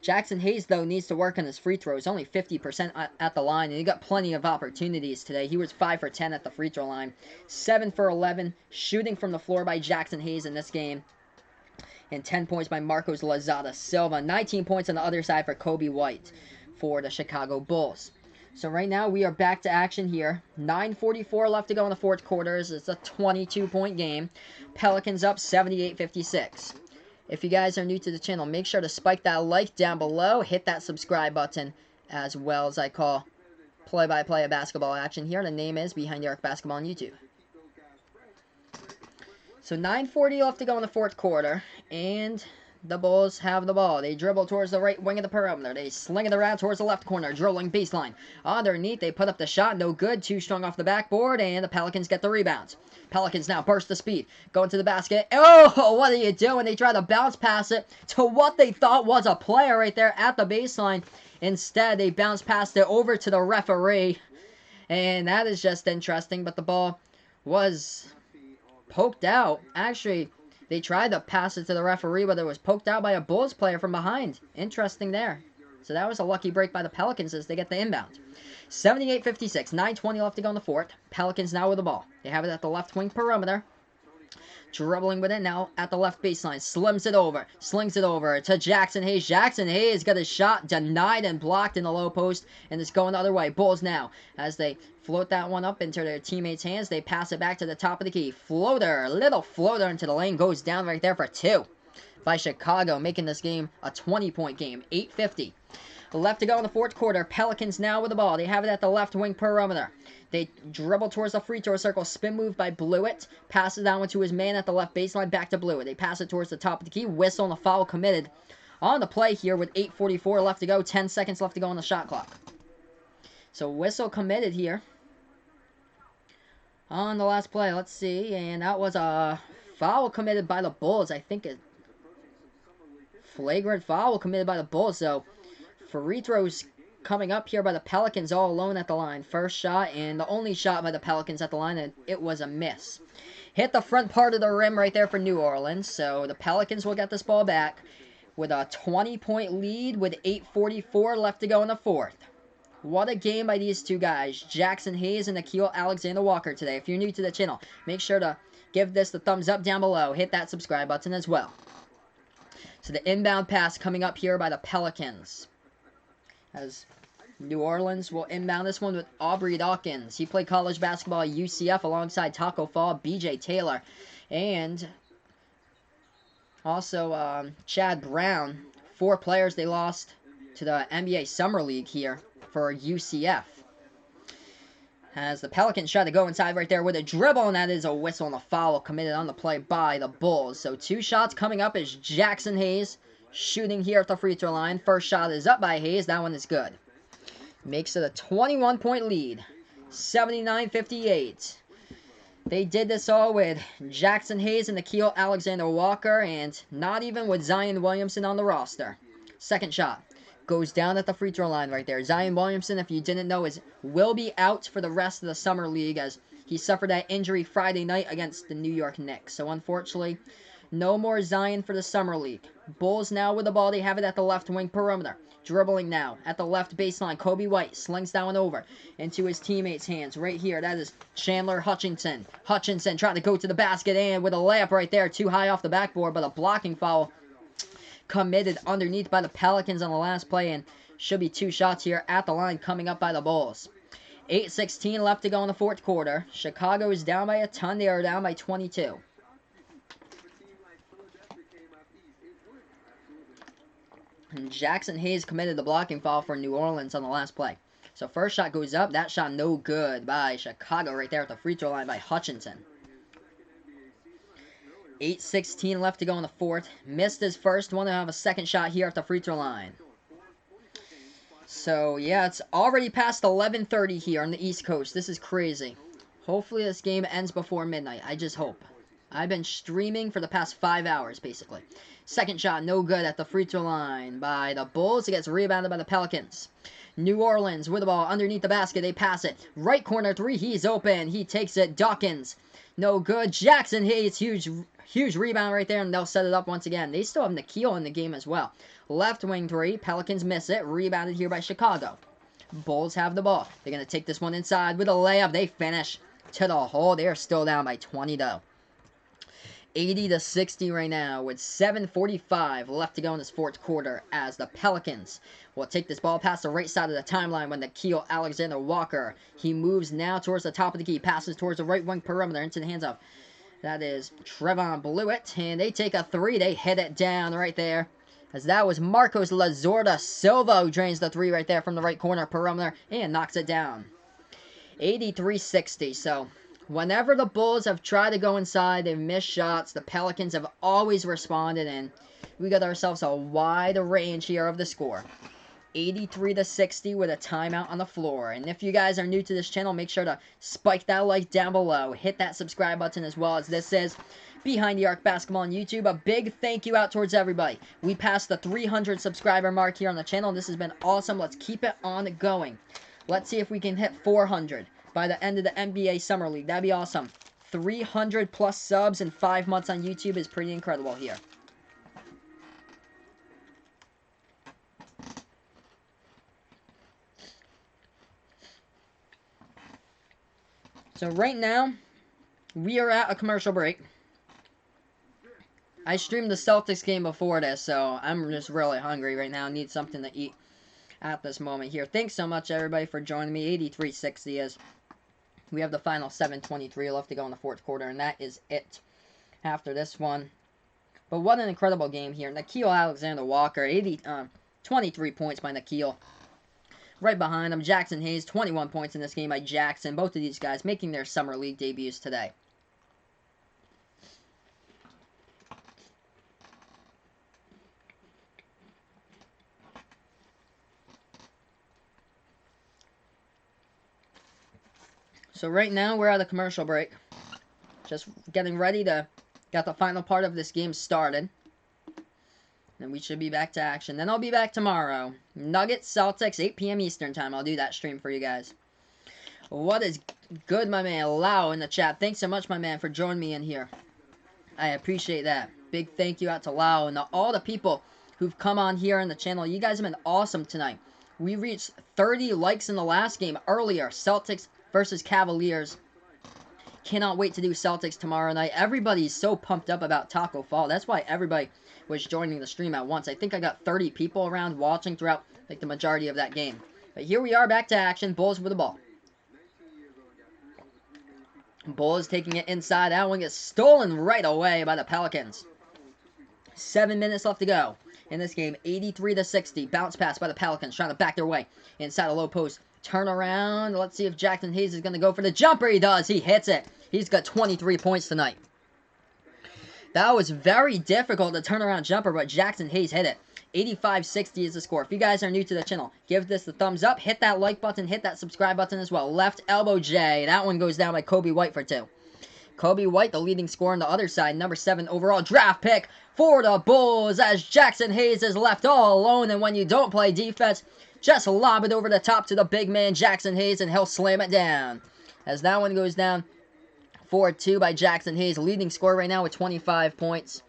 Jackson Hayes, though, needs to work on his free throws. Only 50% at the line, and he got plenty of opportunities today. He was 5 for 10 at the free throw line. 7 for 11 shooting from the floor by Jackson Hayes in this game. And 10 points by Marcos Lozada Silva. 19 points on the other side for Kobe White for the Chicago Bulls. So right now we are back to action here. 9:44 left to go in the fourth quarter. It's a 22-point game. Pelicans up 78-56. If you guys are new to the channel, make sure to spike that like down below. Hit that subscribe button as well as I call play-by-play of basketball action here. The name is Behind the Arc Basketball on YouTube. So 9:40 left to go in the fourth quarter. And the Bulls have the ball. They dribble towards the right wing of the perimeter. They sling it around towards the left corner. Dribbling baseline. Underneath, they put up the shot. No good. Too strong off the backboard. And the Pelicans get the rebound. Pelicans now burst the speed. Going to the basket. Oh, what are you doing? They try to bounce pass it to what they thought was a player right there at the baseline. Instead, they bounce past it over to the referee. And that is just interesting. But the ball was poked out. Actually, they tried to pass it to the referee, but it was poked out by a Bulls player from behind. Interesting there. So that was a lucky break by the Pelicans as they get the inbound. 78-56. 9:20 left to go in the fourth. Pelicans now with the ball. They have it at the left wing perimeter. Dribbling with it now at the left baseline. Slings it over to Jackson Hayes. Jackson Hayes got his shot denied and blocked in the low post. And it's going the other way. Bulls now as they float that one up into their teammates' hands. They pass it back to the top of the key. Floater. Little floater into the lane. Goes down right there for 2 by Chicago. Making this game a 20-point game. 8:50 left to go in the fourth quarter. Pelicans now with the ball. They have it at the left wing perimeter. They dribble towards the free throw circle. Spin move by Blewett. Passes that one to his man at the left baseline. Back to Blewett. They pass it towards the top of the key. Whistle and a foul committed on the play here with 8:44 left to go. 10 seconds left to go on the shot clock. So whistle committed here on the last play. Let's see. And that was a foul committed by the Bulls. I think a flagrant foul committed by the Bulls. So free throws coming up here by the Pelicans all alone at the line. First shot and the only shot by the Pelicans at the line, and it was a miss. Hit the front part of the rim right there for New Orleans. So the Pelicans will get this ball back with a 20-point lead with 8:44 left to go in the fourth. What a game by these two guys, Jackson Hayes and Nikhil Alexander Walker today. If you're new to the channel, make sure to give this the thumbs up down below. Hit that subscribe button as well. So the inbound pass coming up here by the Pelicans, as New Orleans will inbound this one with Aubrey Dawkins. He played college basketball at UCF alongside Taco Fall, B.J. Taylor, and also Chad Brown. 4 players they lost to the NBA Summer League here for UCF. As the Pelicans try to go inside right there with a dribble, and that is a whistle and a foul committed on the play by the Bulls. So 2 shots coming up is Jackson Hayes shooting here at the free throw line. First shot is up by Hayes. That one is good. Makes it a 21-point lead. 79-58. They did this all with Jackson Hayes and Nickeil Alexander-Walker, and not even with Zion Williamson on the roster. Second shot goes down at the free throw line right there. Zion Williamson, if you didn't know, will be out for the rest of the summer league as he suffered that injury Friday night against the New York Knicks. So unfortunately, no more Zion for the summer league. Bulls now with the ball. They have it at the left wing perimeter. Dribbling now at the left baseline. Kobe White slings down over into his teammates' hands right here. That is Chandler Hutchinson. Hutchinson trying to go to the basket and with a layup right there. Too high off the backboard, but a blocking foul committed underneath by the Pelicans on the last play, and should be 2 shots here at the line coming up by the Bulls. 8:16 left to go in the fourth quarter. Chicago is down by a ton. They are down by 22. And Jackson Hayes committed the blocking foul for New Orleans on the last play. So first shot goes up. That shot no good by Chicago right there at the free throw line by Hutchinson. 8:16 left to go in the fourth. Missed his first one. They'll have a second shot here at the free throw line. So, yeah, it's already past 11:30 here on the East Coast. This is crazy. Hopefully this game ends before midnight. I just hope. I've been streaming for the past 5 hours, basically. Second shot, no good at the free throw line by the Bulls. It gets rebounded by the Pelicans. New Orleans with the ball underneath the basket. They pass it. Right corner three. He's open. He takes it. Dawkins. No good. Jackson Hayes. Huge rebound right there, and they'll set it up once again. They still have Nickeil in the game as well. Left wing three. Pelicans miss it. Rebounded here by Chicago. Bulls have the ball. They're going to take this one inside with a layup. They finish to the hole. They are still down by 20, though. 80-60 right now with 7:45 left to go in this fourth quarter as the Pelicans will take this ball past the right side of the timeline when Nickeil Alexander-Walker. He moves now towards the top of the key. Passes towards the right wing perimeter into the hands of, that is Trevon Blewett. And they take a three. They hit it down right there. As that was Marcos Lazorda Silva who drains the three right there from the right corner perimeter and knocks it down. 83-60. So whenever the Bulls have tried to go inside, they've missed shots. The Pelicans have always responded, and we got ourselves a wide range here of the score. 83-60 with a timeout on the floor. And if you guys are new to this channel, make sure to spike that like down below. Hit that subscribe button as well, as this is Behind the Arc Basketball on YouTube. A big thank you out towards everybody. We passed the 300 subscriber mark here on the channel. This has been awesome. Let's keep it on going. Let's see if we can hit 400 by the end of the NBA Summer League. That'd be awesome. 300 plus subs in 5 months on YouTube is pretty incredible here. So right now, we are at a commercial break. I streamed the Celtics game before this, so I'm just really hungry right now. I need something to eat at this moment here. Thanks so much, everybody, for joining me. 83-60 is. We have the final 7:23 left to go in the fourth quarter, and that is it after this one. But what an incredible game here. Nickeil Alexander-Walker, 23 points by Nickeil. Right behind him, Jackson Hayes, 21 points in this game by Jackson. Both of these guys making their Summer League debuts today. So right now, we're at a commercial break. Just getting ready to get the final part of this game started. And we should be back to action. Then I'll be back tomorrow. Nuggets, Celtics, 8 p.m. Eastern time. I'll do that stream for you guys. What is good, my man? Lau in the chat. Thanks so much, my man, for joining me in here. I appreciate that. Big thank you out to Lau and all the people who've come on here on the channel. You guys have been awesome tonight. We reached 30 likes in the last game earlier. Celtics versus Cavaliers. Cannot wait to do Celtics tomorrow night. Everybody's so pumped up about Taco Fall. That's why everybody was joining the stream at once. I think I got 30 people around watching throughout like the majority of that game. But here we are back to action. Bulls with the ball. Bulls taking it inside. That one gets stolen right away by the Pelicans. 7 minutes left to go in this game. 83-60. Bounce pass by the Pelicans trying to back their way inside a low post Turn around. Let's see if Jackson Hayes is going to go for the jumper. He does. He hits it. He's got 23 points tonight. That was very difficult to turn around jumper, but Jackson Hayes hit it. 85-60 is the score. If you guys are new to the channel, give this a thumbs up. Hit that like button. Hit that subscribe button as well. Left elbow J. That one goes down by Kobe White for 2. Kobe White, the leading scorer on the other side. Number 7 overall draft pick for the Bulls as Jackson Hayes is left all alone. And when you don't play defense, just lob it over the top to the big man Jackson Hayes and he'll slam it down. As that one goes down 4-2 by Jackson Hayes. Leading scorer right now with 25 points.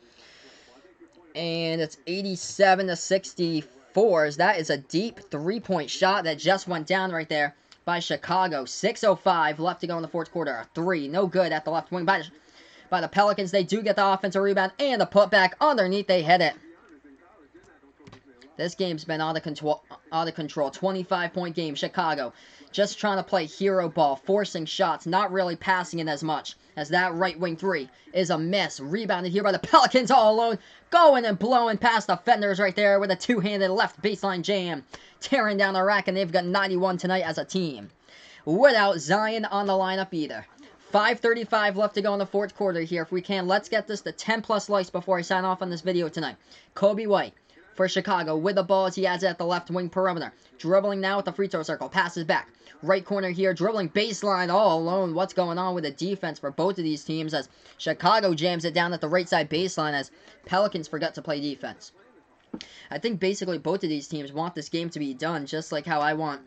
And it's 87-64. As that is a deep 3-point shot that just went down right there by Chicago. 6:05 left to go in the fourth quarter. A 3, no good at the left wing by the Pelicans. They do get the offensive rebound and the putback underneath. They hit it. This game's been out of control. 25-point game. Chicago just trying to play hero ball, forcing shots, not really passing it as much. As that right wing 3 is a miss. Rebounded here by the Pelicans all alone. Going and blowing past the fenders right there with a two-handed left baseline jam. Tearing down the rack, and they've got 91 tonight as a team. Without Zion on the lineup either. 5:35 left to go in the fourth quarter here. If we can, let's get this to 10+ likes before I sign off on this video tonight. Kobe White for Chicago with the ball as he has it at the left wing perimeter. Dribbling now with the free throw circle. Passes back. Right corner here. Dribbling baseline all alone. What's going on with the defense for both of these teams as Chicago jams it down at the right side baseline as Pelicans forgot to play defense. I think basically both of these teams want this game to be done just like how I want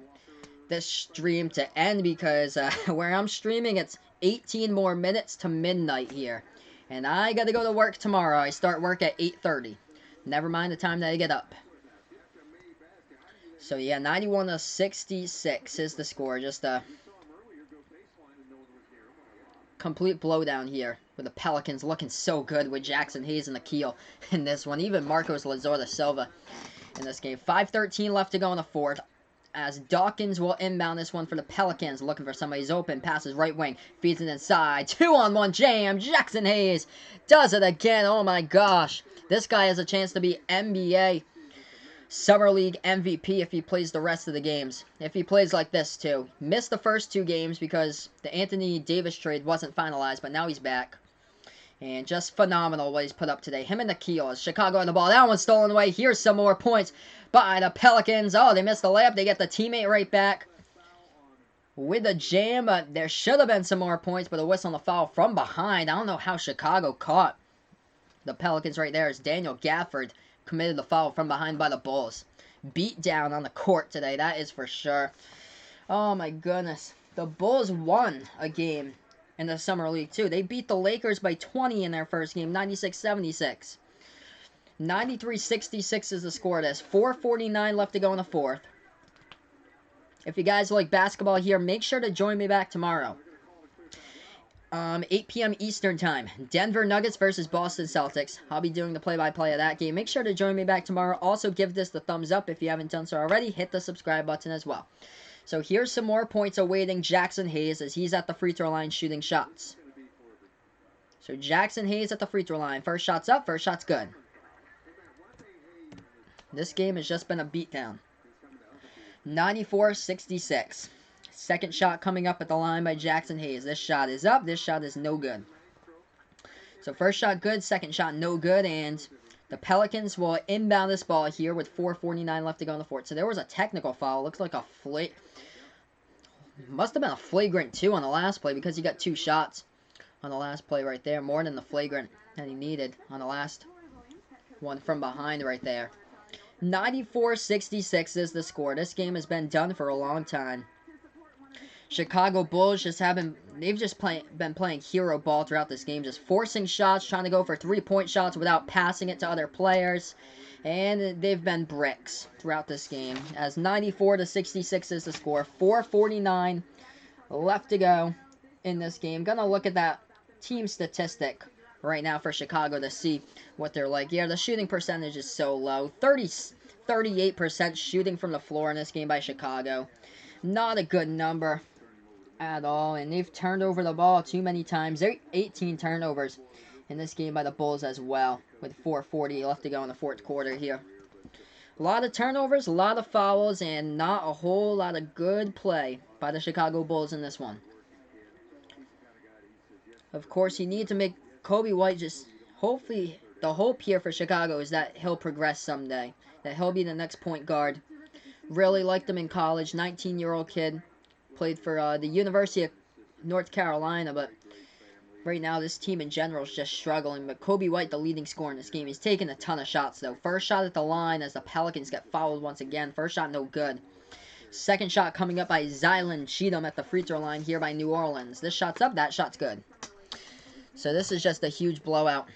this stream to end because where I'm streaming it's 18 more minutes to midnight here. And I gotta go to work tomorrow. I start work at 8:30. Never mind the time that I get up. So yeah, 91-66 is the score. Just a complete blowdown here with the Pelicans looking so good with Jackson Hayes in the keel in this one. Even Marcos Lazor Silva in this game. 5:13 left to go in the fourth. As Dawkins will inbound this one for the Pelicans. Looking for somebody's open. Passes right wing. Feeds it inside. 2-on-1 jam. Jackson Hayes does it again. Oh my gosh. This guy has a chance to be NBA Summer League MVP if he plays the rest of the games. If he plays like this too. Missed the first 2 games because the Anthony Davis trade wasn't finalized. But now he's back. And just phenomenal what he's put up today. Him and the keel as Chicago on the ball. That one's stolen away. Here's some more points by the Pelicans. Oh, they missed the layup. They get the teammate right back with a jam. There should have been some more points, but a whistle on the foul from behind. I don't know how Chicago caught the Pelicans right there as Daniel Gafford committed the foul from behind by the Bulls. Beat down on the court today, that is for sure. Oh my goodness. The Bulls won a game in the Summer League too. They beat the Lakers by 20 in their first game, 96-76. 93-66 is the score of this. 4:49 left to go in the fourth. If you guys like basketball here, make sure to join me back tomorrow. 8 p.m. Eastern Time. Denver Nuggets versus Boston Celtics. I'll be doing the play-by-play of that game. Make sure to join me back tomorrow. Also, give this the thumbs up if you haven't done so already. Hit the subscribe button as well. So here's some more points awaiting Jackson Hayes as he's at the free throw line shooting shots. So Jackson Hayes at the free throw line. First shot's up. First shot's good. This game has just been a beatdown. 94-66. Second shot coming up at the line by Jackson Hayes. This shot is up. This shot is no good. So first shot good. Second shot no good. And the Pelicans will inbound this ball here with 4:49 left to go in the fourth. So there was a technical foul. Looks like a must have been a flagrant 2 on the last play because he got 2 shots on the last play right there. More than the flagrant that he needed on the last one from behind right there. 94-66 is the score. This game has been done for a long time. Chicago Bulls just they've just been playing hero ball throughout this game, just forcing shots, trying to go for 3-point shots without passing it to other players, and they've been bricks throughout this game. As 94-66 is the score, 4:49 left to go in this game. Gonna look at that team statistic right now for Chicago to see what they're like. Yeah, the shooting percentage is so low, 38% shooting from the floor in this game by Chicago. Not a good number at all, and they've turned over the ball too many times. There are 18 turnovers in this game by the Bulls as well, with 4:40 left to go in the fourth quarter here. A lot of turnovers, a lot of fouls, and not a whole lot of good play by the Chicago Bulls in this one. Of course, you need to make Kobe White just, hopefully, the hope here for Chicago is that he'll progress someday. That he'll be the next point guard. Really liked him in college. 19-year-old kid. Played for the University of North Carolina, but right now this team in general is just struggling. But Kobe White, the leading scorer in this game, he's taking a ton of shots, though. First shot at the line as the Pelicans get fouled once again. First shot, no good. Second shot coming up by Zylan Cheatham at the free throw line here by New Orleans. This shot's up, that shot's good. So this is just a huge blowout.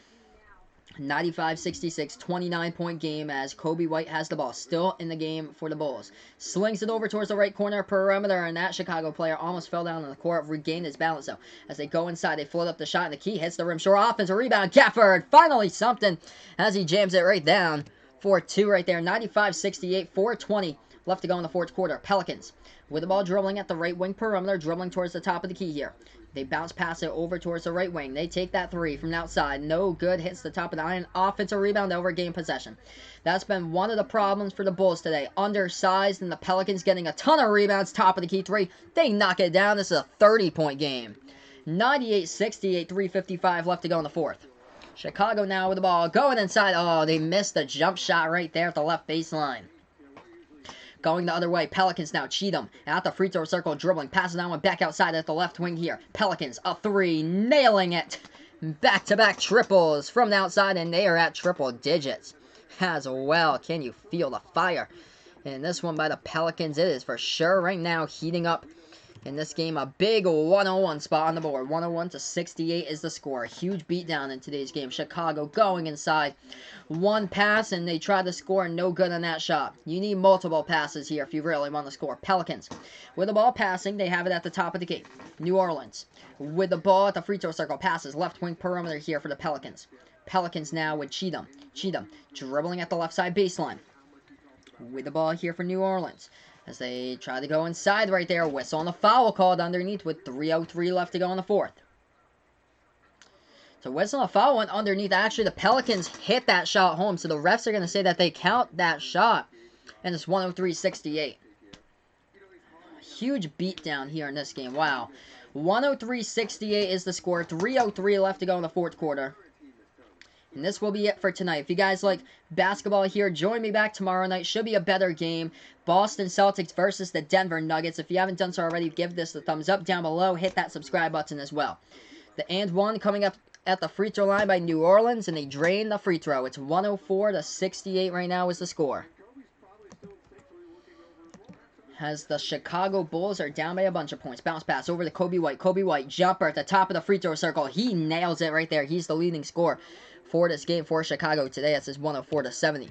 95-66, 29-point game as Kobe White has the ball. Still in the game for the Bulls. Slings it over towards the right corner perimeter, and that Chicago player almost fell down on the court. Regained his balance, though. As they go inside, they float up the shot, and the key hits the rim. Short offensive rebound. Gafford, finally something, as he jams it right down. 4-2 right there. 95-68, 4:20 left to go in the fourth quarter. Pelicans with the ball dribbling at the right wing perimeter, dribbling towards the top of the key here. They bounce pass it over towards the right wing. They take that three from outside. No good. Hits the top of the iron. Offensive rebound over game possession. That's been one of the problems for the Bulls today. Undersized, and the Pelicans getting a ton of rebounds. Top of the key three. They knock it down. This is a 30-point game. 98-68, 3:55 left to go in the fourth. Chicago now with the ball. Going inside. Oh, they missed the jump shot right there at the left baseline. Going the other way, Pelicans now. Cheatham at the free throw circle, dribbling, passing that one back outside at the left wing here. Pelicans, a three, nailing it. Back-to-back triples from the outside, and they are at triple digits as well. Can you feel the fire? And this one by the Pelicans, it is for sure right now heating up in this game. A big 101 spot on the board. 101-68 is the score. A huge beatdown in today's game. Chicago going inside. One pass, and they try to score. No good on that shot. You need multiple passes here if you really want to score. Pelicans with the ball passing. They have it at the top of the key. New Orleans with the ball at the free throw circle. Passes left wing perimeter here for the Pelicans. Pelicans now with Cheatham. Cheatham dribbling at the left side baseline. With the ball here for New Orleans. As they try to go inside right there. Whistle on the foul called underneath with 3:03 left to go in the fourth. So whistle on the foul went underneath. Actually, the Pelicans hit that shot home. So the refs are going to say that they count that shot. And it's 103-68. Huge beatdown here in this game. Wow. 103-68 is the score. 3:03 left to go in the fourth quarter. And this will be it for tonight. If you guys like basketball here, join me back tomorrow night. Should be a better game. Boston Celtics versus the Denver Nuggets. If you haven't done so already, give this a thumbs up down below. Hit that subscribe button as well. The and one coming up at the free throw line by New Orleans, and they drain the free throw. It's 104-68 right now is the score. As the Chicago Bulls are down by a bunch of points. Bounce pass over to Kobe White. Kobe White, jumper at the top of the free throw circle. He nails it right there. He's the leading scorer for this game for Chicago today. It says 104-70.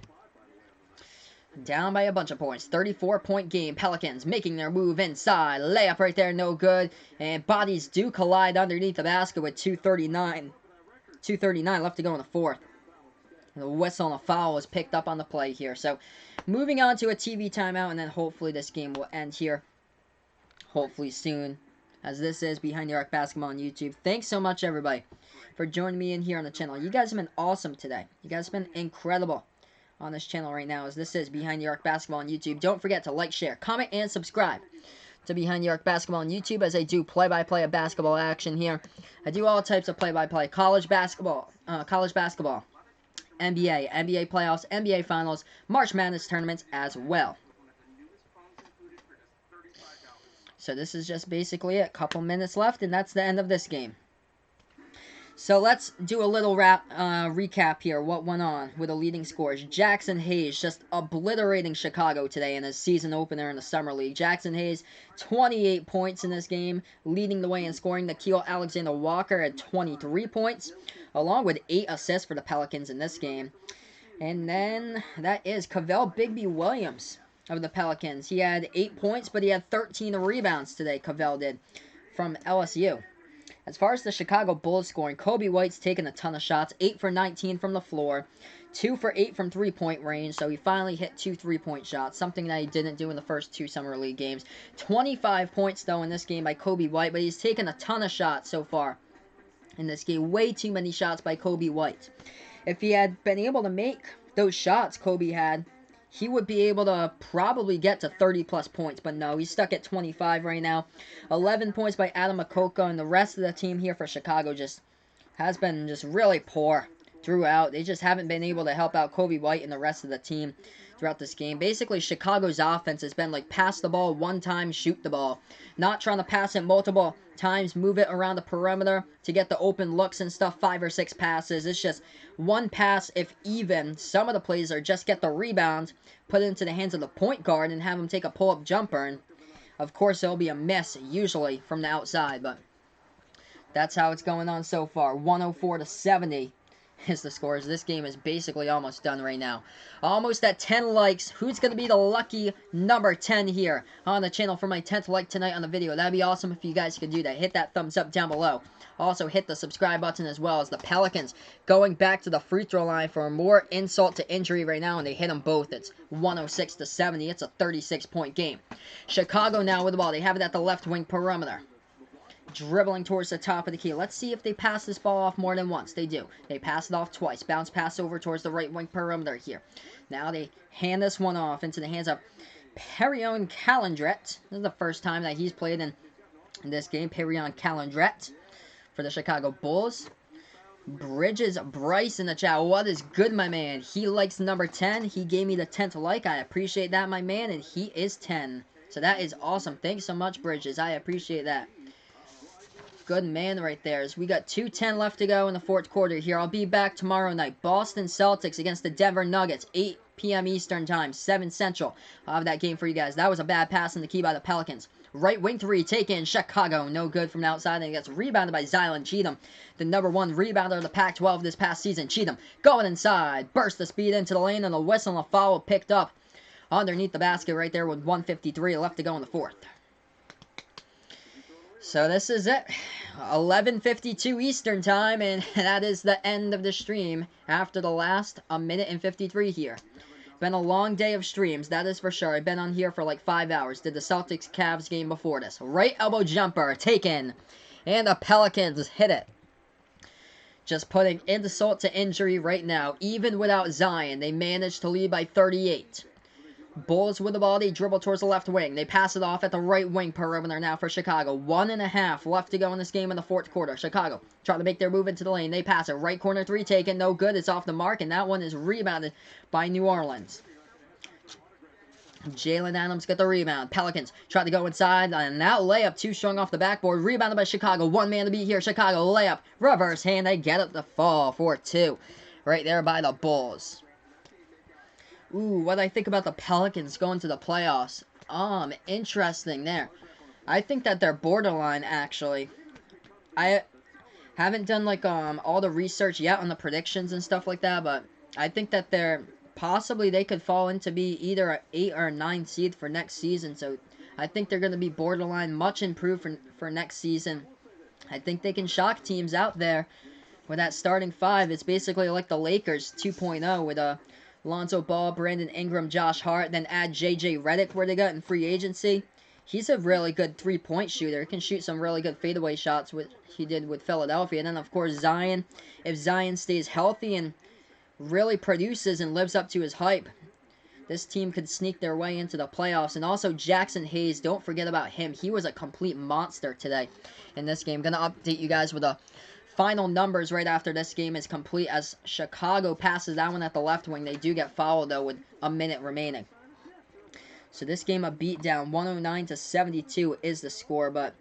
Down by a bunch of points. 34-point game. Pelicans making their move inside. Layup right there, no good. And bodies do collide underneath the basket with 2:39 left to go in the fourth. And the whistle and a foul was picked up on the play here. So, moving on to a TV timeout, and then hopefully this game will end here. Hopefully soon, as this is Behind the Arc Basketball on YouTube. Thanks so much, everybody, for joining me in here on the channel. You guys have been awesome today. You guys have been incredible on this channel right now, as this is Behind the Arc Basketball on YouTube. Don't forget to like, share, comment, and subscribe to Behind the Arc Basketball on YouTube, as I do play-by-play of basketball action here. I do all types of play-by-play. College basketball, NBA, NBA playoffs, NBA finals, March Madness tournaments as well. So this is just basically it. Couple minutes left, and that's the end of this game. So let's do a little recap here. What went on with the leading scores. Jackson Hayes just obliterating Chicago today in his season opener in the Summer League. Jackson Hayes, 28 points in this game, leading the way in scoring. Nickeil Alexander-Walker had 23 points, along with 8 assists for the Pelicans in this game. And then that is Cavell Bigby Williams of the Pelicans. He had 8 points, but he had 13 rebounds today, Cavell did, from LSU. As far as the Chicago Bulls scoring, Kobe White's taken a ton of shots. 8 for 19 from the floor. 2 for 8 from three-point range. So he finally hit 2 three-point shots. Something that he didn't do in the first 2 Summer League games. 25 points, though, in this game by Kobe White. But he's taken a ton of shots so far in this game. Way too many shots by Kobe White. If he had been able to make those shots Kobe had, he would be able to probably get to 30-plus points. But no, he's stuck at 25 right now. 11 points by Adam Makoko, and the rest of the team here for Chicago just has been just really poor throughout. They just haven't been able to help out Kobe White and the rest of the team throughout this game. Basically, Chicago's offense has been like pass the ball one time, shoot the ball. Not trying to pass it multiple times, move it around the perimeter to get the open looks and stuff, 5 or 6 passes. It's just one pass, if even. Some of the plays are just get the rebound, put it into the hands of the point guard, and have him take a pull-up jumper. And, of course, it'll be a miss, usually, from the outside. But that's how it's going on so far. 104-70 is the scores. This game is basically almost done right now. Almost at 10 likes. Who's going to be the lucky number 10 here on the channel for my 10th like tonight on the video? That'd be awesome if you guys could do that. Hit that thumbs up down below. Also, hit the subscribe button as well, as the Pelicans going back to the free throw line for more insult to injury right now, and they hit them both. It's 106-70. It's a 36-point game. Chicago now with the ball. They have it at the left wing perimeter. Dribbling towards the top of the key. Let's see if they pass this ball off more than once. They do. They pass it off twice. Bounce pass over towards the right wing perimeter here. Now they hand this one off into the hands of Perion Calandret. This is the first time that he's played in this game. Perion Calandret for the Chicago Bulls. Bridges Bryce in the chat. What is good, my man? He likes number 10. He gave me the 10th like. I appreciate that, my man. And he is 10. So that is awesome. Thanks so much, Bridges. I appreciate that. Good man right there. As we got 2:10 left to go in the fourth quarter here. I'll be back tomorrow night. Boston Celtics against the Denver Nuggets. 8 p.m. Eastern time. 7 Central. I'll have that game for you guys. That was a bad pass in the key by the Pelicans. Right wing 3 taken. Chicago. No good from the outside. And it gets rebounded by Zylan Cheatham. The number 1 rebounder of the Pac-12 this past season. Cheatham going inside. Burst the speed into the lane. And the whistle and a foul picked up underneath the basket right there with 1:53 left to go in the fourth. So this is it. 11:52 Eastern time, and that is the end of the stream after the last 1 minute and 53 here. Been a long day of streams, that is for sure. I've been on here for like 5 hours. Did the Celtics-Cavs game before this. Right elbow jumper taken, and the Pelicans hit it. Just putting insult to injury right now. Even without Zion, they managed to lead by 38. Bulls with the ball. They dribble towards the left wing. They pass it off at the right wing perimeter now for Chicago. 1.5 left to go in this game in the fourth quarter. Chicago trying to make their move into the lane. They pass it. Right corner 3 taken. No good. It's off the mark, and that one is rebounded by New Orleans. Jalen Adams got the rebound. Pelicans try to go inside, and that layup too strong off the backboard. Rebounded by Chicago. 1 man to beat here. Chicago layup. Reverse hand. They get up the fall for 2. Right there by the Bulls. Ooh, what I think about the Pelicans going to the playoffs. Interesting there. I think that they're borderline, actually. I haven't done, like, all the research yet on the predictions and stuff like that, but I think that possibly they could fall into be either an 8 or a 9 seed for next season, so I think they're going to be borderline, much improved for next season. I think they can shock teams out there with that starting 5. It's basically like the Lakers 2.0 with Lonzo Ball, Brandon Ingram, Josh Hart, then add J.J. Redick where they got in free agency. He's a really good three-point shooter. He can shoot some really good fadeaway shots, which he did with Philadelphia. And then, of course, Zion. If Zion stays healthy and really produces and lives up to his hype, this team could sneak their way into the playoffs. And also, Jackson Hayes, don't forget about him. He was a complete monster today in this game. Going to update you guys with a final numbers right after this game is complete, as Chicago passes that one at the left wing. They do get fouled, though, with a minute remaining. So this game a beatdown. 109-72 is the score, but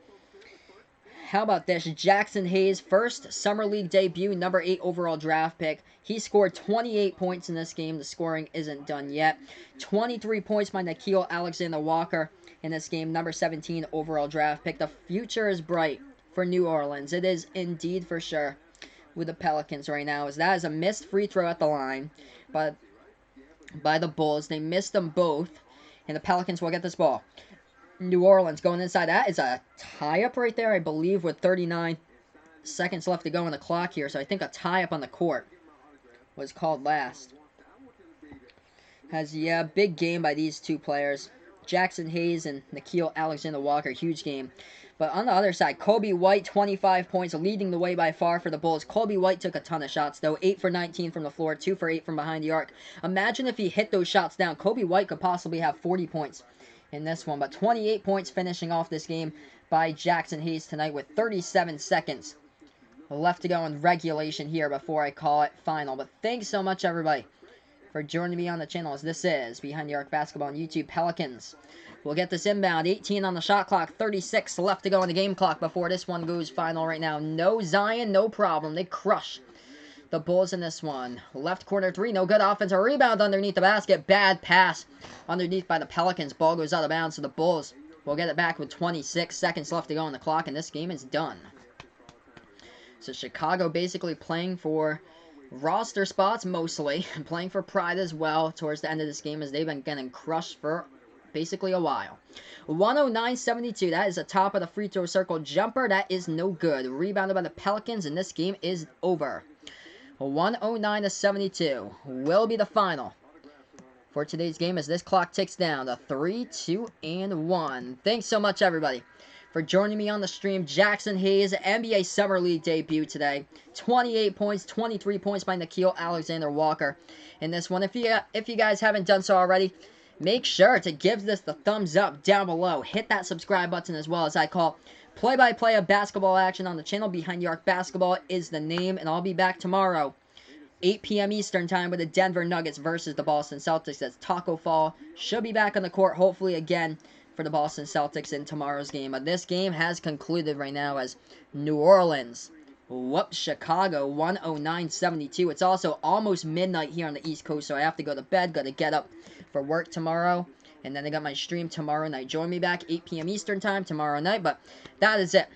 how about this? Jackson Hayes, first Summer League debut, number 8 overall draft pick. He scored 28 points in this game. The scoring isn't done yet. 23 points by Nickeil Alexander-Walker in this game, number 17 overall draft pick. The future is bright for New Orleans. It is indeed for sure with the Pelicans right now, as that is a missed free throw at the line but by the Bulls. They missed them both, and the Pelicans will get this ball. New Orleans going inside. That is a tie-up right there, I believe, with 39 seconds left to go on the clock here. So I think a tie-up on the court was called last. Yeah, big game by these two players. Jackson Hayes and Nickeil Alexander-Walker, huge game. But on the other side, Kobe White, 25 points, leading the way by far for the Bulls. Kobe White took a ton of shots, though. 8 for 19 from the floor, 2 for 8 from behind the arc. Imagine if he hit those shots down. Kobe White could possibly have 40 points in this one. But 28 points finishing off this game by Jackson Hayes tonight with 37 seconds left to go in regulation here before I call it final. But thanks so much, everybody, for joining me on the channel, as this is Behind the Arc Basketball on YouTube. Pelicans will get this inbound. 18 on the shot clock, 36 left to go on the game clock before this one goes final right now. No Zion, no problem. They crush the Bulls in this one. Left corner three, no good. Offensive rebound underneath the basket. Bad pass underneath by the Pelicans. Ball goes out of bounds, so the Bulls will get it back with 26 seconds left to go on the clock, and this game is done. So Chicago basically playing for roster spots mostly, and playing for pride as well towards the end of this game, as they've been getting crushed for basically a while. 109-72, that is the top of the free throw circle jumper. That is no good. Rebounded by the Pelicans, and this game is over. 109-72 will be the final for today's game as this clock ticks down to 3, 2, and 1. Thanks so much, everybody, for joining me on the stream. Jackson Hayes, NBA Summer League debut today. 28 points, 23 points by Nickeil Alexander-Walker in this one. If you guys haven't done so already, make sure to give this the thumbs up down below. Hit that subscribe button as well, as I call play-by-play of basketball action on the channel. Behind the Arc Basketball is the name, and I'll be back tomorrow, 8 p.m. Eastern Time, with the Denver Nuggets versus the Boston Celtics, as Taco Fall should be back on the court, hopefully again, for the Boston Celtics in tomorrow's game. But this game has concluded right now as New Orleans whoops Chicago 109-72. It's also almost midnight here on the East Coast, so I have to go to bed, got to get up for work tomorrow. And then I got my stream tomorrow night. Join me back 8 p.m. Eastern Time tomorrow night. But that is it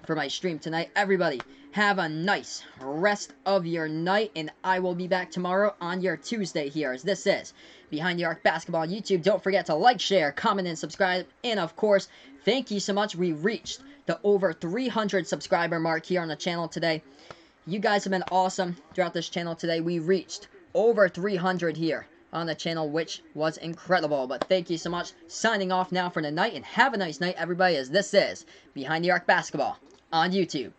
for my stream tonight. Everybody, have a nice rest of your night, and I will be back tomorrow on your Tuesday here, as this is Behind the Arc Basketball on YouTube. Don't forget to like, share, comment, and subscribe. And, of course, thank you so much. We reached the over 300 subscriber mark here on the channel today. You guys have been awesome throughout this channel today. We reached over 300 here on the channel, which was incredible. But thank you so much. Signing off now for the night, and have a nice night, everybody, as this is Behind the Arc Basketball on YouTube.